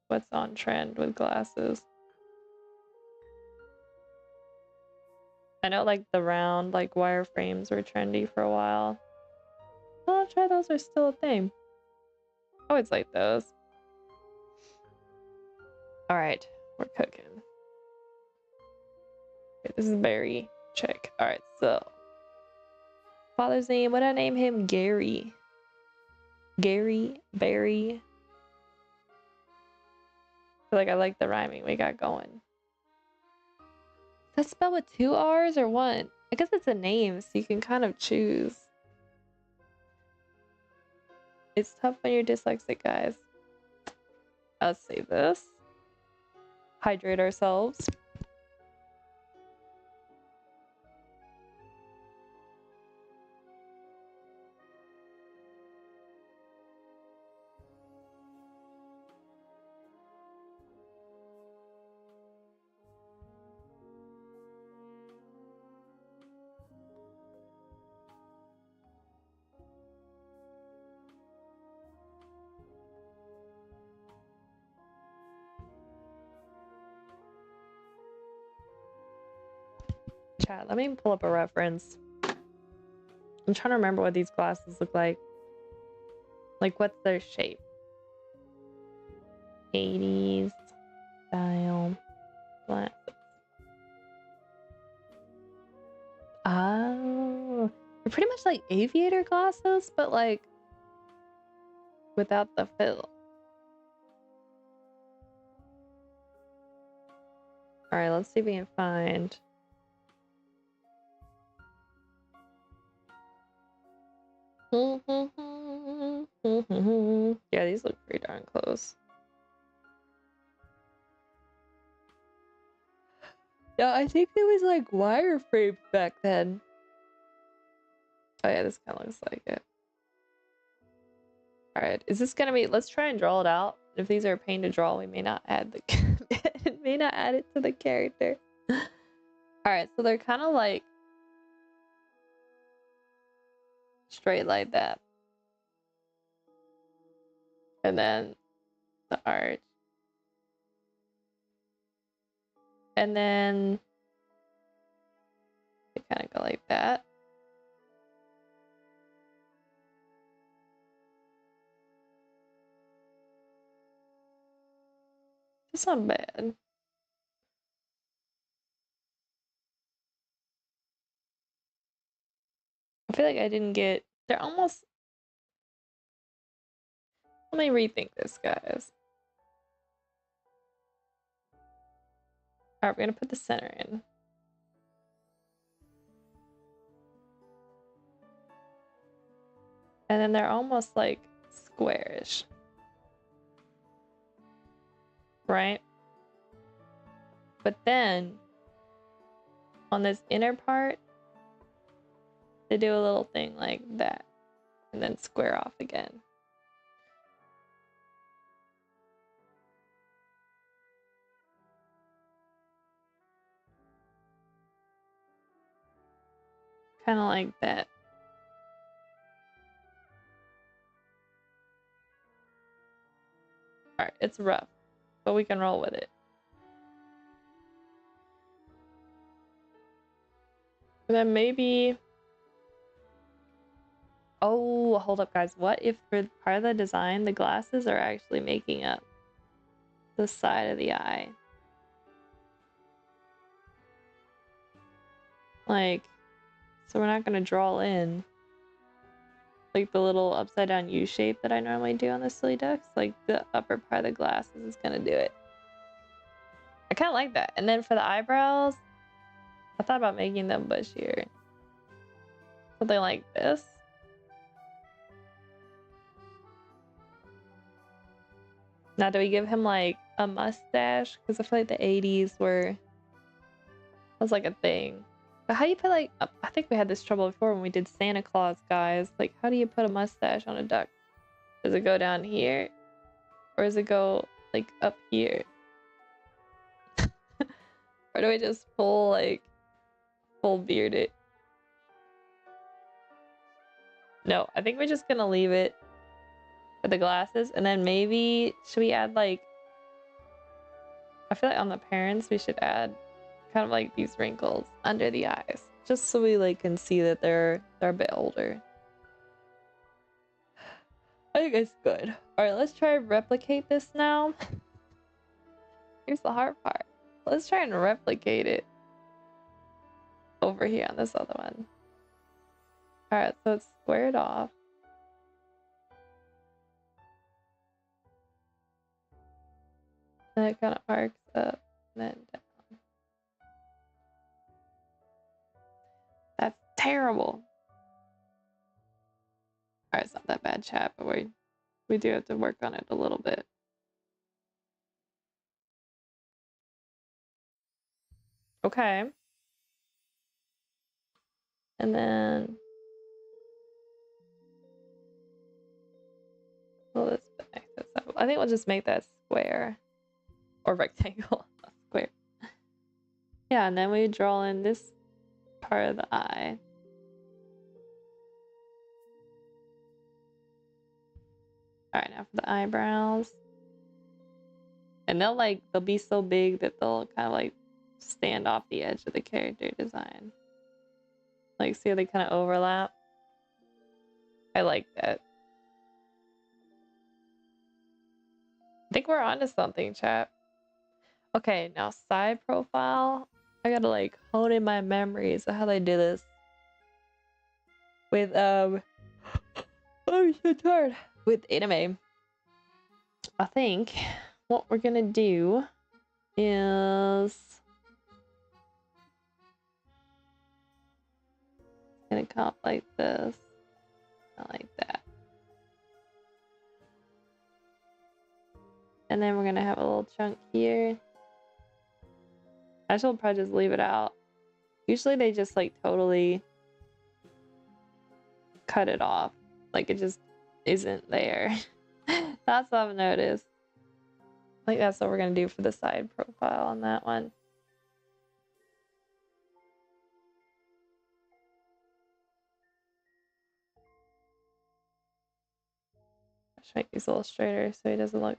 what's on trend with glasses. I know, like, the round, like, wireframes were trendy for a while. Well, I'm sure those are still a thing. I always like those. Alright, we're cooking. Okay, this is Barry. Check. Alright, so. Father's name, what did I name him? Gary. Gary, Barry. I feel like I like the rhyming we got going. Is that spelled with 2 R's or 1? I guess it's a name, so you can kind of choose. It's tough when you're dyslexic, guys. Let's save this. Hydrate ourselves. Chat, let me pull up a reference. I'm trying to remember what these glasses look like. Like, what's their shape? 80s style glasses. Oh, they're pretty much like aviator glasses, but like without the fill. All right, let's see if we can find. Yeah, these look pretty darn close. Yeah, I think it was like wireframe back then. Oh yeah, this kind of looks like it. All right, is this gonna be? Let's try and draw it out. If these are a pain to draw, we may not add the. It may not add it to the character. All right, so they're kind of like straight like that, and then the arch, and then they kind of go like that. It's not bad. I feel like I didn't get. They're almost. Let me rethink this, guys. All right, we're gonna put the center in. And then they're almost like squarish. Right? But then on this inner part, they do a little thing like that and then square off again. Kind of like that. Alright, it's rough, but we can roll with it. And then maybe... Oh, hold up, guys. What if for part of the design, the glasses are actually making up the side of the eye? Like, so we're not going to draw in like the little upside down U shape that I normally do on the silly ducks. Like the upper part of the glasses is going to do it. I kind of like that. And then for the eyebrows, I thought about making them bushier. Something like this. Now, do we give him like a mustache? Because I feel like the 80s was like a thing. But how do you put like, I think we had this trouble before when we did Santa Claus, guys. Like, how do you put a mustache on a duck? Does it go down here? Or does it go like up here? Or do we just full beard it? No, I think we're just gonna leave it for the glasses. And then maybe, should we add like, I feel like on the parents, we should add kind of like these wrinkles under the eyes. Just so we like can see that they're a bit older. I think it's good. Alright, let's try and replicate this now. Here's the hard part. Let's try and replicate it over here on this other one. Alright, so it's squared off. And it kind of arcs up and then down. That's terrible. Alright, it's not that bad, chat, but we do have to work on it a little bit. Okay. And then let's make this up. I think we'll just make that square or rectangle, not square. Yeah, and then we draw in this part of the eye. Alright, now for the eyebrows. And they'll be so big that they'll kind of like stand off the edge of the character design. Like, see how they kind of overlap? I like that. I think we're onto something, chat. Okay, now side profile. I gotta like hone in my memories of how they do this. With oh, I'm so tired. With anime. I think what we're gonna do is gonna come up like this. Not like that. And then we're gonna have a little chunk here. I should probably just leave it out. Usually they just like totally cut it off. Like it just isn't there. That's what I've noticed. I think that's what we're gonna do for the side profile on that one. I should make these a little straighter so he doesn't look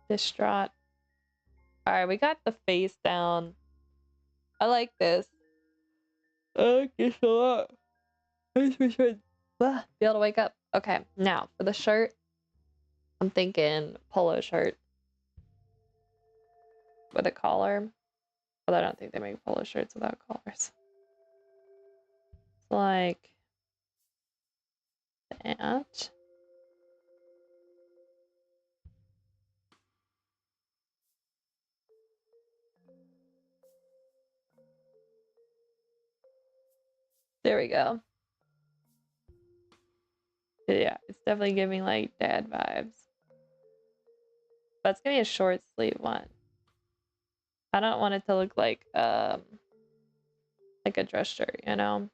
distraught. Alright, we got the face down. I like this. I like this a lot. I guess we should be able to wake up. Okay, now for the shirt, I'm thinking polo shirt with a collar. But I don't think they make polo shirts without collars. It's like that. There we go. Yeah, it's definitely giving like dad vibes. But it's gonna be a short sleeve one. I don't want it to look like a dress shirt, you know?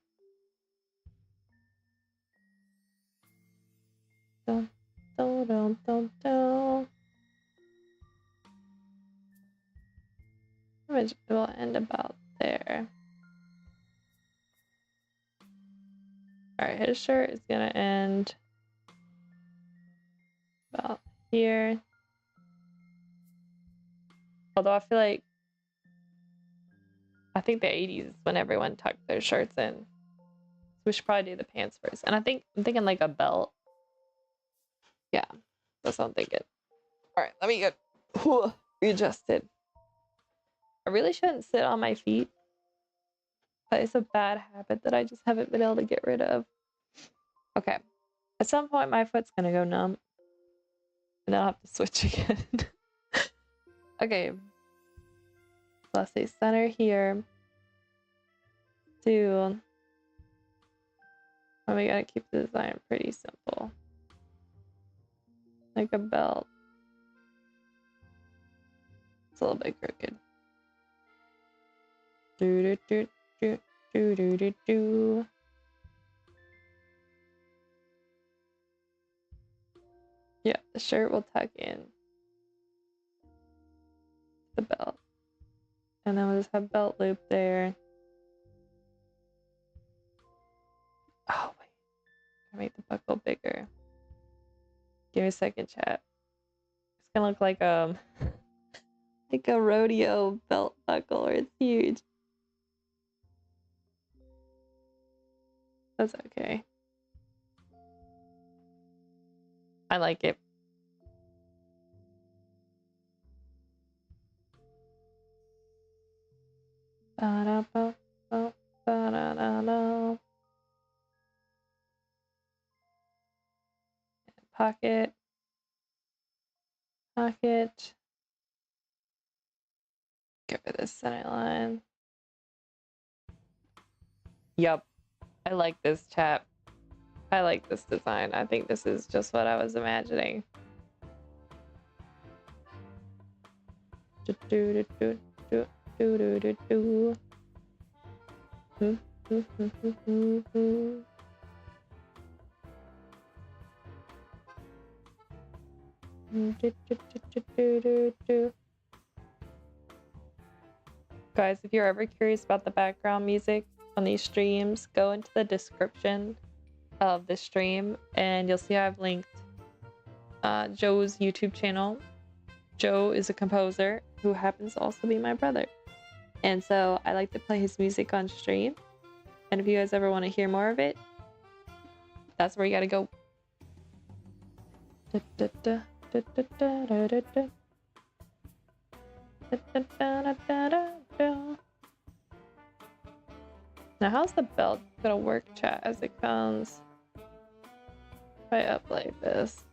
Dun, dun, dun, dun, dun. It will end about there. his shirt is gonna end about here. Although I feel like I think the 80s is when everyone tucked their shirts in. So we should probably do the pants first. And I'm thinking like a belt. Yeah, that's what I'm thinking. All right, let me get readjusted. I really shouldn't sit on my feet, but it's a bad habit that I just haven't been able to get rid of. Okay, at some point my foot's gonna go numb, and I'll have to switch again. Okay, so let's say center here. And we gotta keep the design pretty simple, like a belt. It's a little bit crooked. Do do do do do do do. Yeah, the shirt will tuck in the belt, and then we'll just have belt loop there. Oh wait, I make the buckle bigger. Give me a second, chat. It's gonna look like like a rodeo belt buckle, or it's huge. That's okay. I like it. Pocket. Pocket. Get rid of this center line. Yup. I like this, chat. I like this design. I think this is just what I was imagining. Do do do do do do do do. Guys, if you're ever curious about the background music on these streams, go into the description of the stream and you'll see I've linked Joe's YouTube channel. Joe is a composer who happens to also be my brother. And so I like to play his music on stream. And if you guys ever want to hear more of it, that's where you gotta go. Now how's the belt gonna work, chat, as it comes? If I up like this.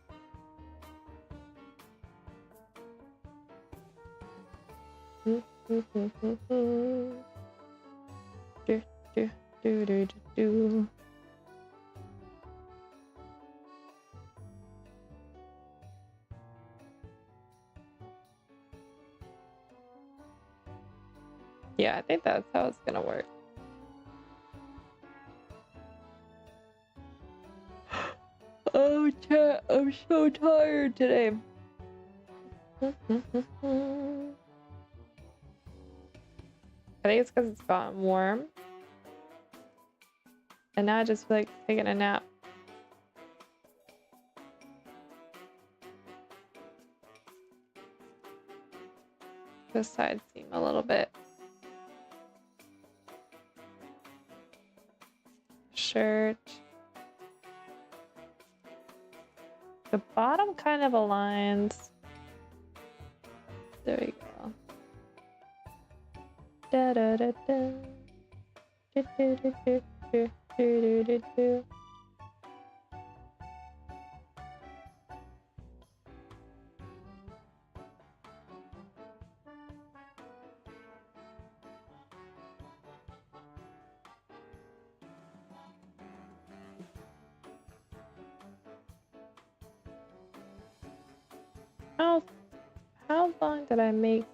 Do do do do do. Yeah, I think that's how it's gonna work. Oh, chat, I'm so tired today. I think it's because it's gotten warm. And now I just feel like taking a nap. This side seam a little bit. Shirt. The bottom kind of aligns. There we go. Da da da da. Do do do do do do do do. How long did I make?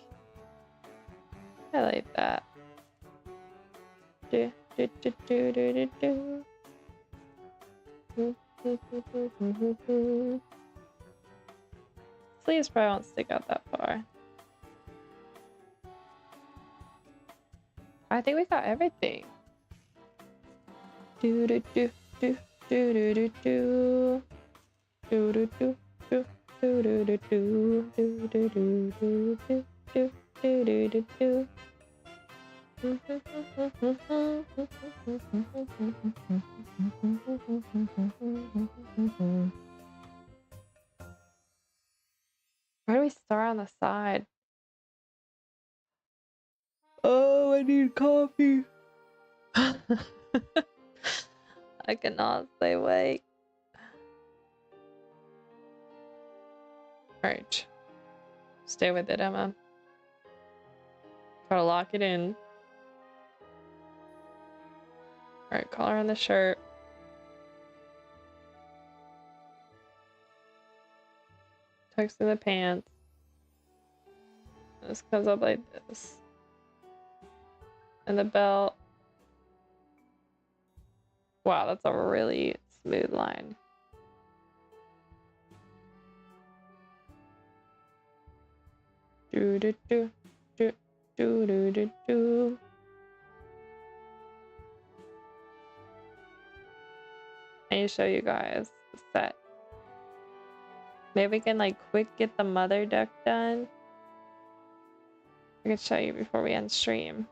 I like that. Do do do do do do do. Sleeves probably won't stick out that far. I think we got everything. Do do do do Do do do do. Do do do do. Do do do do. Do do do do do. Do do do do do. Where do we start on the side? Oh, I need coffee. I cannot stay awake. Alright. Stay with it, Emma. Gotta lock it in. Alright, collar on the shirt. Tucks in the pants. This comes up like this. And the belt. Wow, that's a really smooth line. Do do do do do do do do. I need to show you guys the set. Maybe we can like quick get the mother duck done. I could show you before we end stream.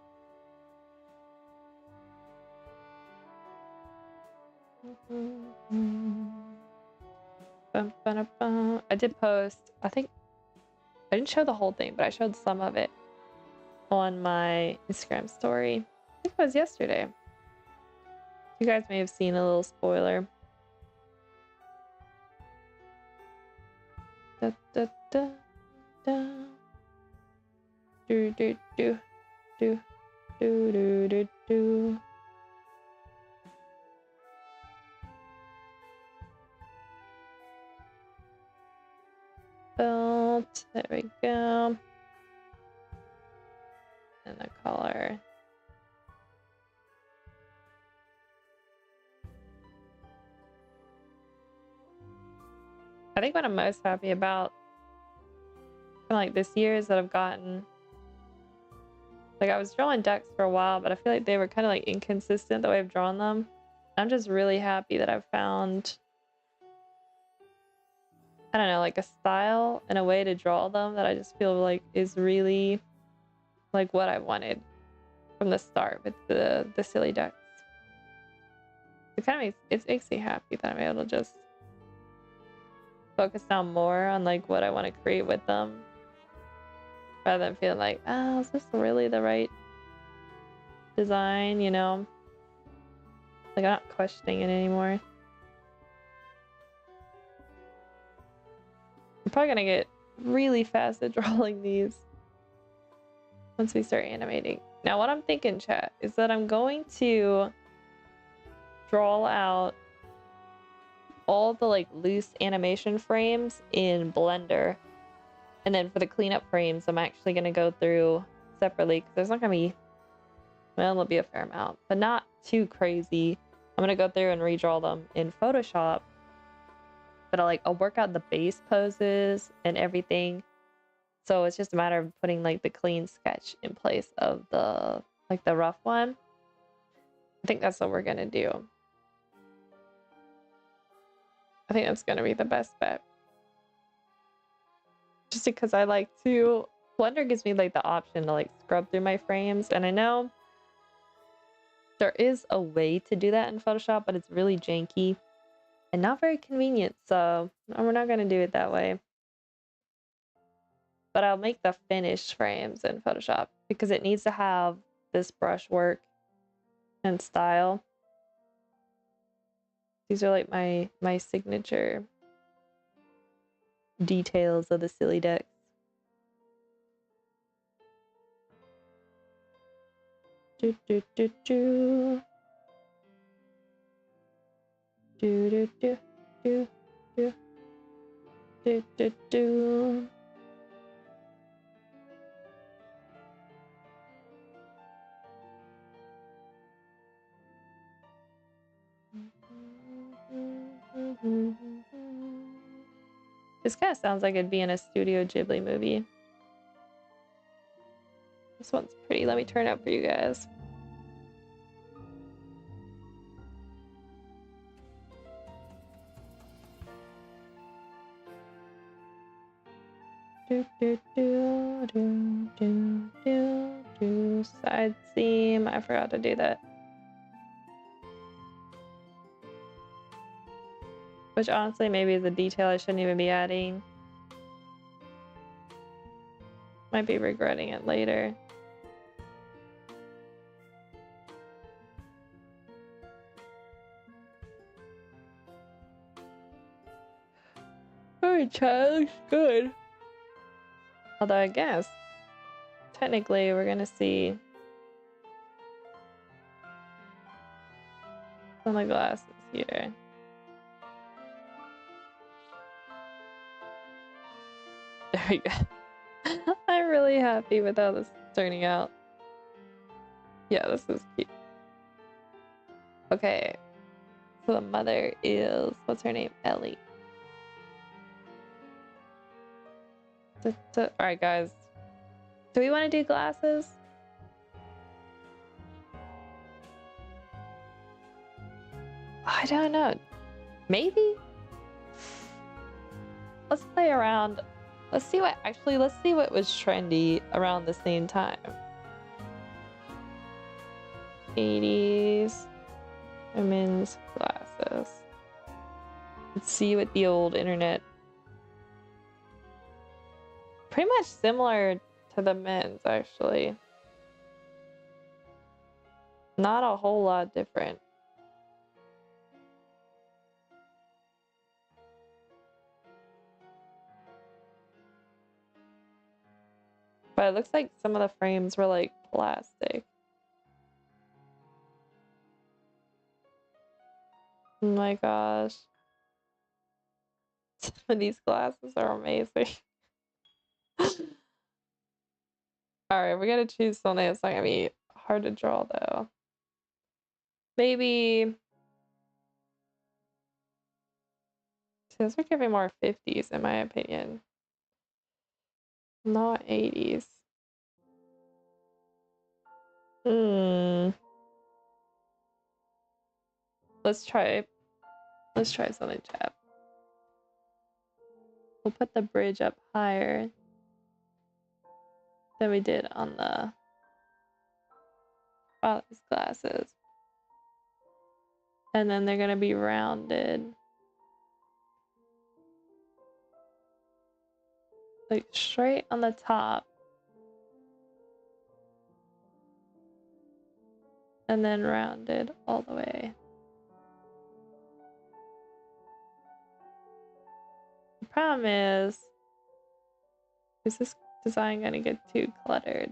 I did post, I think, I didn't show the whole thing, but I showed some of it on my Instagram story. I think it was yesterday. You guys may have seen a little spoiler. Da, da, da, da. Do, do, do, do, do, do, do, do. Belt, there we go. And the collar. I think what I'm most happy about like this year is that I've gotten, like I was drawing ducks for a while, but I feel like they were kind of like inconsistent the way I've drawn them. I'm just really happy that I've found, I don't know, like a style and a way to draw them that I just feel like is really like what I wanted from the start with the silly ducks. It kind of makes me happy that I'm able to just focus down more on like what I want to create with them, rather than feeling like, oh, is this really the right design, you know? Like I'm not questioning it anymore. I'm probably gonna get really fast at drawing these once we start animating. Now what I'm thinking, chat, is that I'm going to draw out all the like loose animation frames in Blender. And then for the cleanup frames, I'm actually going to go through separately because there's not going to be, well, there'll be a fair amount, but not too crazy. I'm going to go through and redraw them in Photoshop, but I'll work out the base poses and everything. So it's just a matter of putting like the clean sketch in place of the, like the rough one. I think that's what we're going to do. I think that's going to be the best bet. Just because I like to, Blender gives me like the option to like scrub through my frames, and I know there is a way to do that in Photoshop, but it's really janky and not very convenient, so we're not going to do it that way. But I'll make the finished frames in Photoshop because it needs to have this brush work and style. These are like my signature details of the silly ducks. Do do do do. Do do do do do do do do. This kind of sounds like it'd be in a Studio Ghibli movie. This one's pretty. Let me turn it up for you guys. Side seam. I forgot to do that. Which honestly maybe is a detail I shouldn't even be adding. Might be regretting it later. Alright, child, looks good. Although I guess technically we're gonna see some of the glasses here. There we go. I'm really happy with how this is turning out. Yeah, this is cute. Okay. So the mother is, what's her name? Ellie. Alright, guys. Do we want to do glasses? I don't know. Maybe? Let's play around. Let's see what was trendy around the same time. 80s women's glasses. Let's see what the old internet. Pretty much similar to the men's, actually. Not a whole lot different. But it looks like some of the frames were like plastic. Oh my gosh. Some of these glasses are amazing. Alright, we gotta choose something that's not gonna be hard to draw though. Maybe. Those are giving more 50s in my opinion. Not 80s. Let's try something, chat. We'll put the bridge up higher than we did on the father's glasses. And then they're gonna be rounded. Like straight on the top. And then rounded all the way. The problem is this design gonna get too cluttered?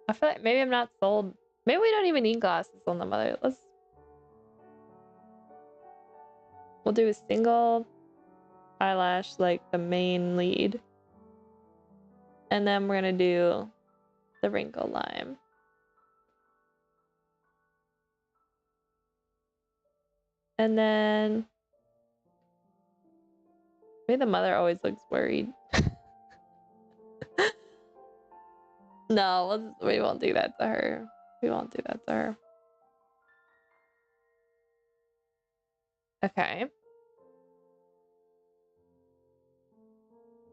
I feel like maybe I'm not sold. Maybe we don't even need glasses on the mother. We'll do a single eyelash, like the main lead. And then we're gonna do the wrinkle line. And then maybe the mother always looks worried. No, we won't do that to her. We won't do that to her. Okay.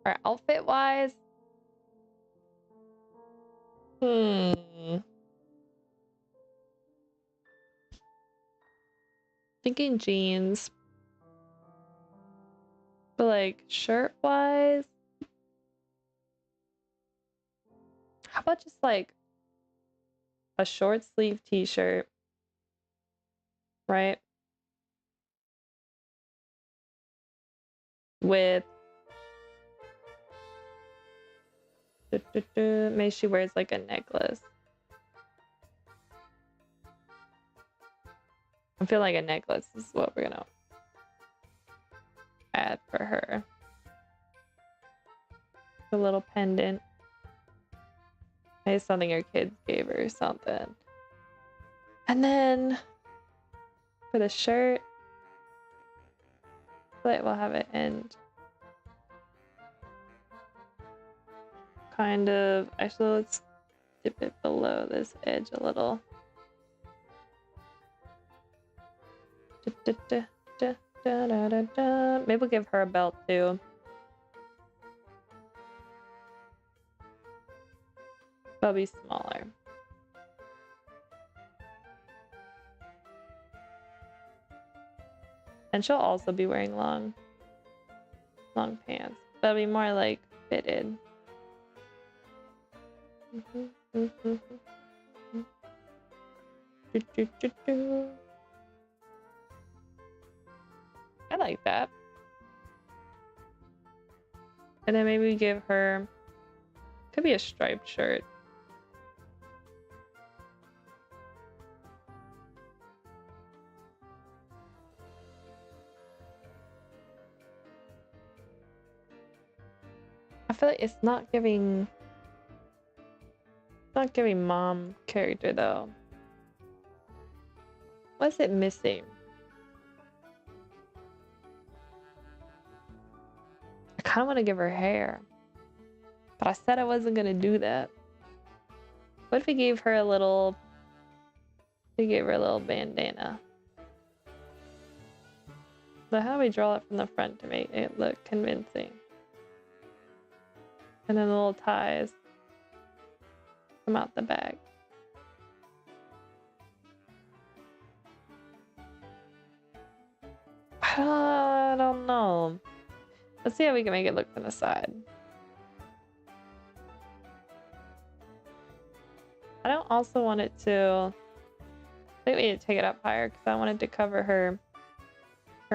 Alright, outfit wise. Thinking jeans. But like shirt wise. How about just like a short sleeve t-shirt, right? With maybe she wears like a necklace. I feel like a necklace is what we're gonna add for her. A little pendant. Maybe something her kids gave her or something. And then for the shirt, but we'll have it end kind of. Actually, let's dip it below this edge a little. Maybe we'll give her a belt too. They'll be smaller. And she'll also be wearing long pants. They'll be more like fitted. I like that. And then maybe give her, could be a striped shirt. I feel like it's not giving mom character though. What's it missing? I kind of want to give her hair, but I said I wasn't gonna do that. What if we gave her a little? We gave her a little bandana. So how do we draw it from the front to make it look convincing? And then the little ties come out the back. I don't know. Let's see how we can make it look from the side. I don't also want it to... I think we need to take it up higher because I wanted to cover her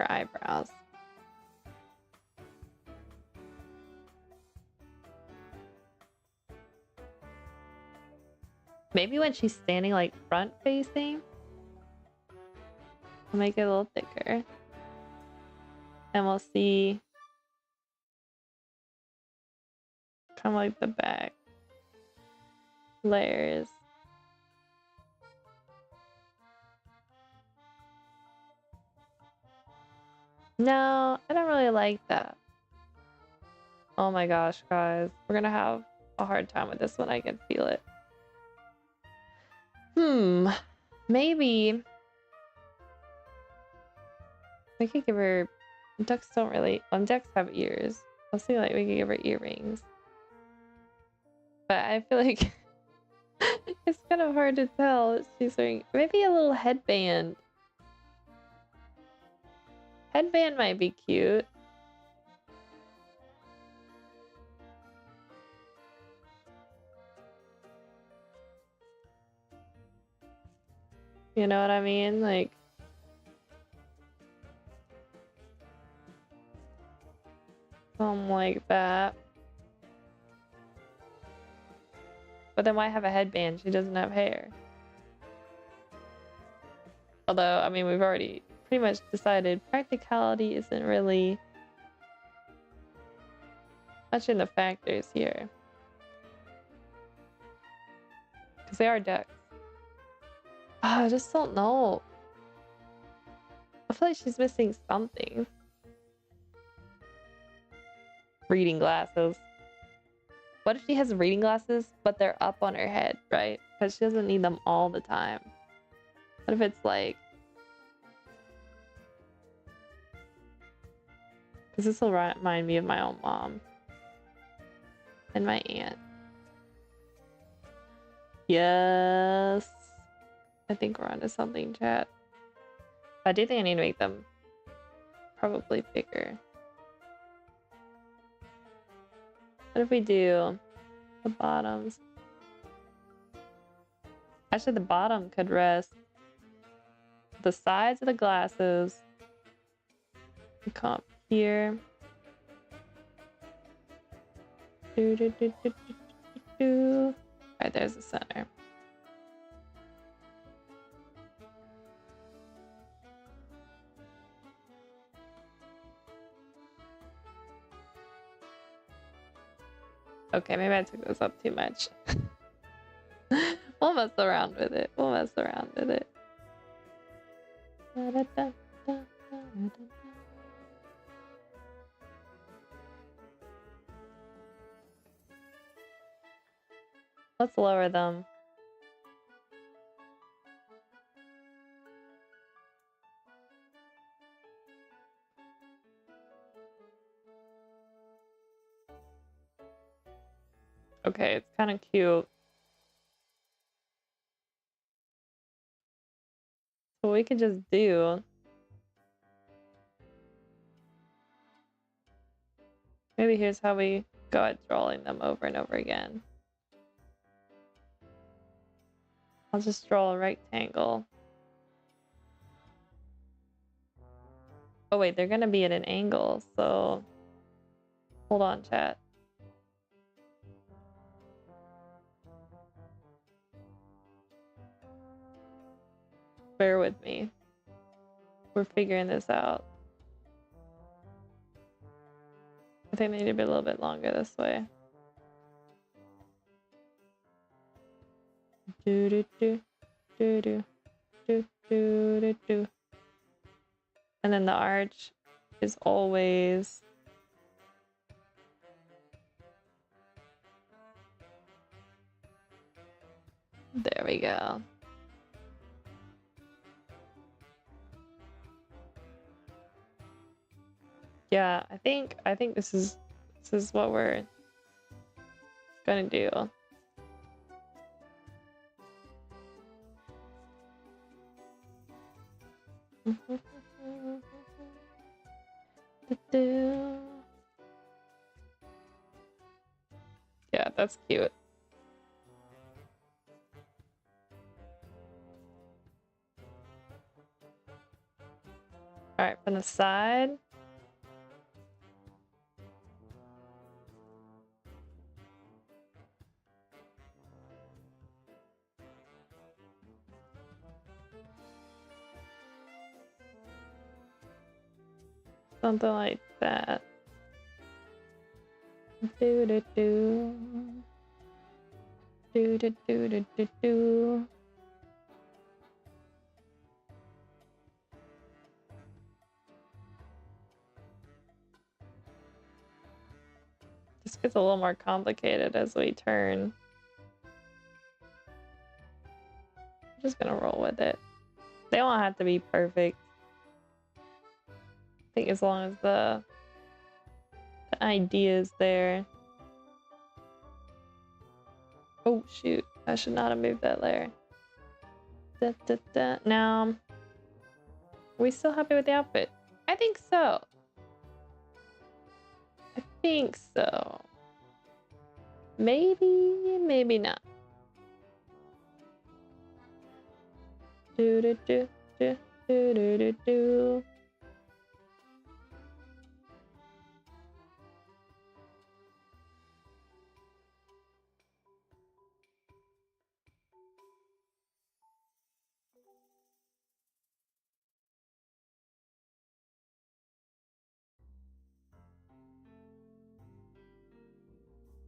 eyebrows. Maybe when she's standing like front facing, I'll make it a little thicker. And we'll see kind of like the back layers. No, I don't really like that. Oh my gosh, guys. We're gonna have a hard time with this one. I can feel it. Maybe we could give her... Ducks don't really... ducks have ears. I'll see, like, we could give her earrings. But I feel like it's kind of hard to tell what she's wearing. Maybe a little headband. Headband might be cute. You know what I mean? Like... something like that. But then why have a headband? She doesn't have hair. Although, I mean, we've already pretty much decided practicality isn't really much in the factors here. Because they are ducks. Oh, I just don't know. I feel like she's missing something. Reading glasses. What if she has reading glasses, but they're up on her head, right? Because she doesn't need them all the time. What if it's like... Because this will remind me of my own mom. And my aunt. Yes. I think we're onto something, chat. But I do think I need to make them probably bigger. What if we do the bottoms? Actually, the bottom could rest the sides of the glasses. Come up here. Right, there's the center. Okay, maybe I took this up too much. We'll mess around with it. We'll mess around with it. Let's lower them. Okay, it's kind of cute. we could just do... Maybe here's how we go at drawing them over and over again. I'll just draw a rectangle. Oh wait, they're gonna be at an angle, so... Hold on, chat. Bear with me. We're figuring this out. I think they need to be a little bit longer this way. Do do do do do do do do do. And then the arch is always there. We go. Yeah, I think this is what we're gonna do. Yeah, that's cute. All right, from the side. Something like that. Do do do. Do do do do do do. This gets a little more complicated as we turn. I'm just gonna roll with it. They don't have to be perfect. I think as long as the idea is there. Oh shoot, I should not have moved that layer. Da, da, da. Now, are we still happy with the outfit? I think so. I think so. Maybe, maybe not. Do do do do do do do do.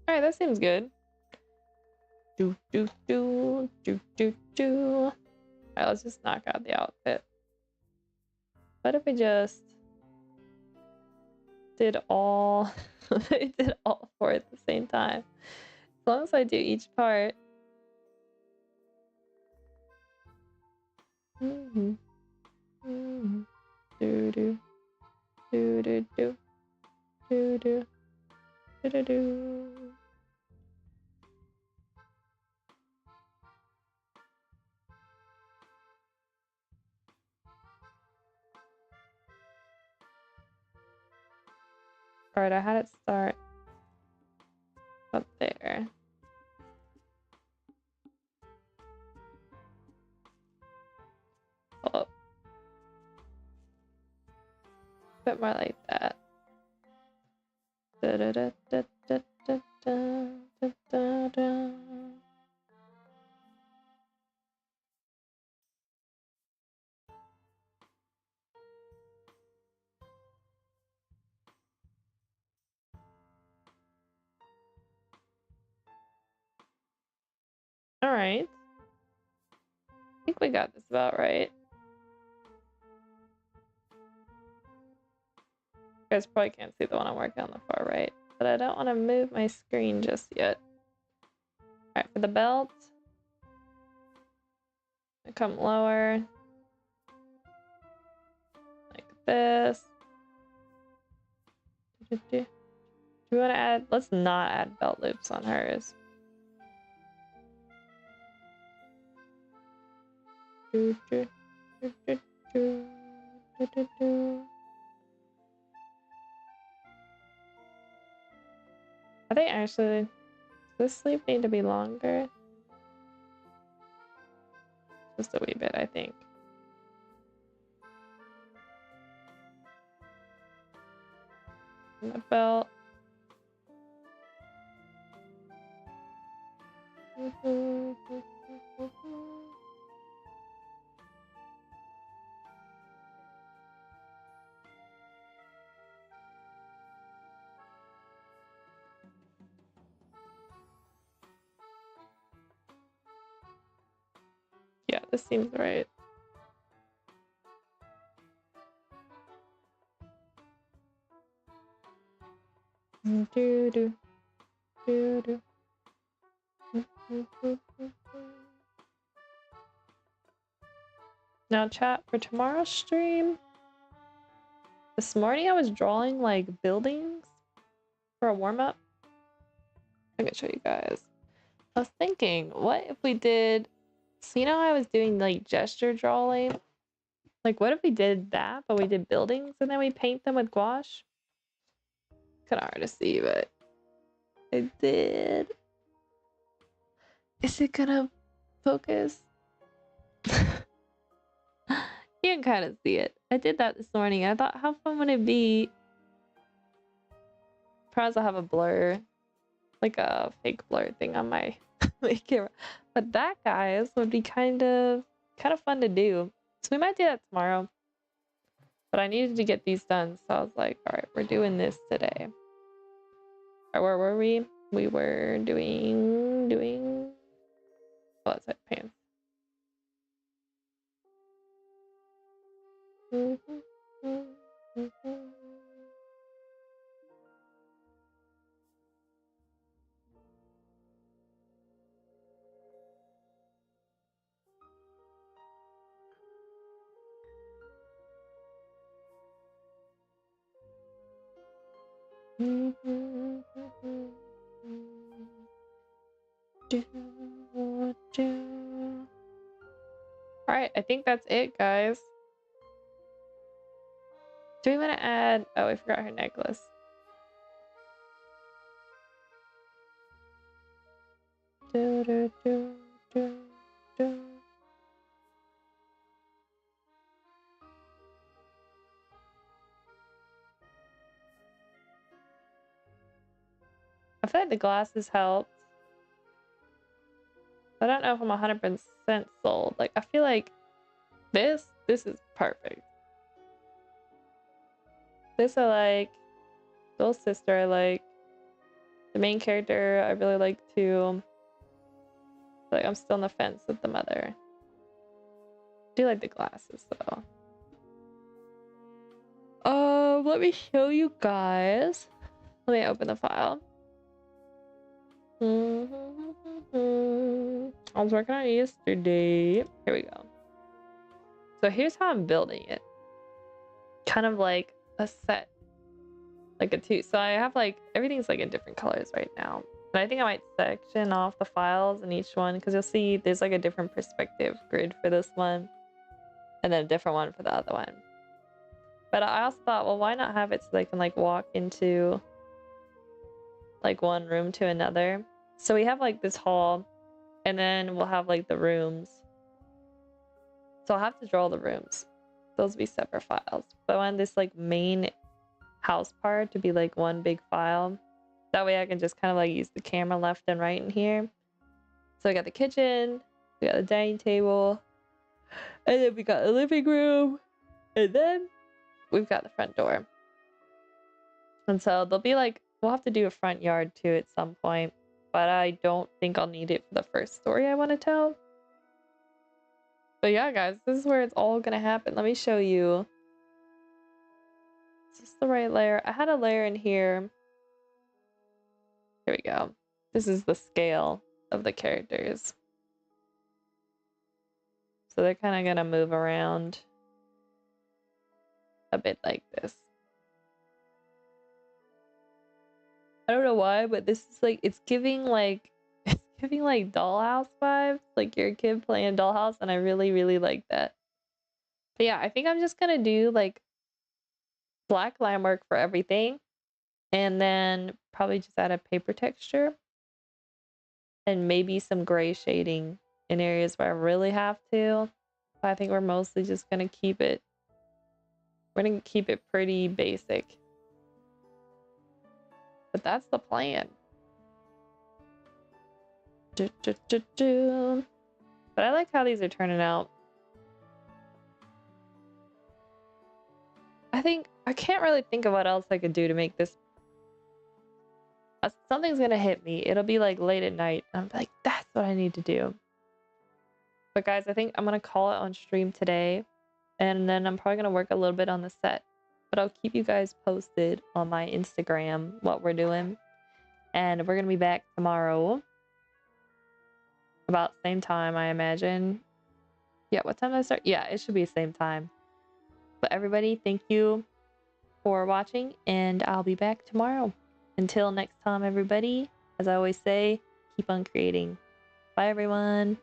All right, that seems good. Do do do do do do. All right, let's just knock out the outfit. What if we just did all did all four at the same time? As long as I do each part. Do do do do do do do do do. All right, I had it start up there. Oh, a bit more like that. Da, da, da, da, da, da, da, da, da. All right. I think we got this about right. You guys probably can't see the one I'm working on the far right, but I don't want to move my screen just yet. All right, for the belt, I come lower, like this. Do we want to add? Let's not add belt loops on hers. Do, do, I think actually, does this sleep need to be longer? Just a wee bit, I think. And the belt. Yeah, this seems right. Now chat for tomorrow's stream. This morning I was drawing like buildings for a warm-up. I can show you guys. I was thinking, what if we did, so you know how I was doing like gesture drawing? Like what if we did that, but we did buildings and then we paint them with gouache? Kinda hard to see, but I did. Is it gonna focus? You can kind of see it. I did that this morning. I thought, how fun would it be? Perhaps I'll have a blur, like a fake blur thing on my, my camera. But that, guys, would be kind of fun to do. So we might do that tomorrow. But I needed to get these done, so I was like, all right, we're doing this today. Or where were we? We were doing. Oh, that's it, pants. Alright, I think that's it, guys. Do we want to add... Oh, I forgot her necklace. I feel like the glasses helped. I don't know if I'm 100% sold. Like, I feel like this is perfect. This I like. Little sister I like. The main character I really like too. Like, I'm still on the fence with the mother. I do like the glasses though. Let me show you guys. Let me open the file. I was working on it yesterday. Here we go. So here's how I'm building it. Kind of like a set. Like a two. So I have like, everything's like in different colors right now. And I think I might section off the files in each one because you'll see there's like a different perspective grid for this one. And then a different one for the other one. But I also thought, well, why not have it so they can like walk into like one room to another. So we have like this hall and then we'll have like the rooms. So I'll have to draw the rooms. Those will be separate files. But I want this like main house part to be like one big file. That way I can just kind of like use the camera left and right in here. So we got the kitchen, we got the dining table, and then we got the living room, and then we've got the front door. And so there'll be like, we'll have to do a front yard too at some point, but I don't think I'll need it for the first story I want to tell. But yeah, guys, this is where it's all gonna happen. Let me show you. Is this the right layer? I had a layer in here. Here we go. This is the scale of the characters. So they're kind of gonna move around a bit like this. I don't know why, but this is like, it's giving like dollhouse vibes. Like you're a kid playing dollhouse, and I really, really like that. But yeah, I think I'm just gonna do like black line work for everything, and then probably just add a paper texture and maybe some gray shading in areas where I really have to. But I think we're mostly just gonna keep it. We're gonna keep it pretty basic. But that's the plan. But I like how these are turning out. I can't really think of what else I could do to make this. Something's gonna hit me. It'll be like late at night. I'm like, that's what I need to do. But guys, I think I'm gonna call it on stream today. And then I'm probably gonna work a little bit on the set. But I'll keep you guys posted on my Instagram what we're doing. And we're gonna be back tomorrow. About same time, I imagine. Yeah, what time did I start? Yeah, it should be the same time. But everybody, thank you for watching, and I'll be back tomorrow. Until next time, everybody, as I always say, keep on creating. Bye, everyone.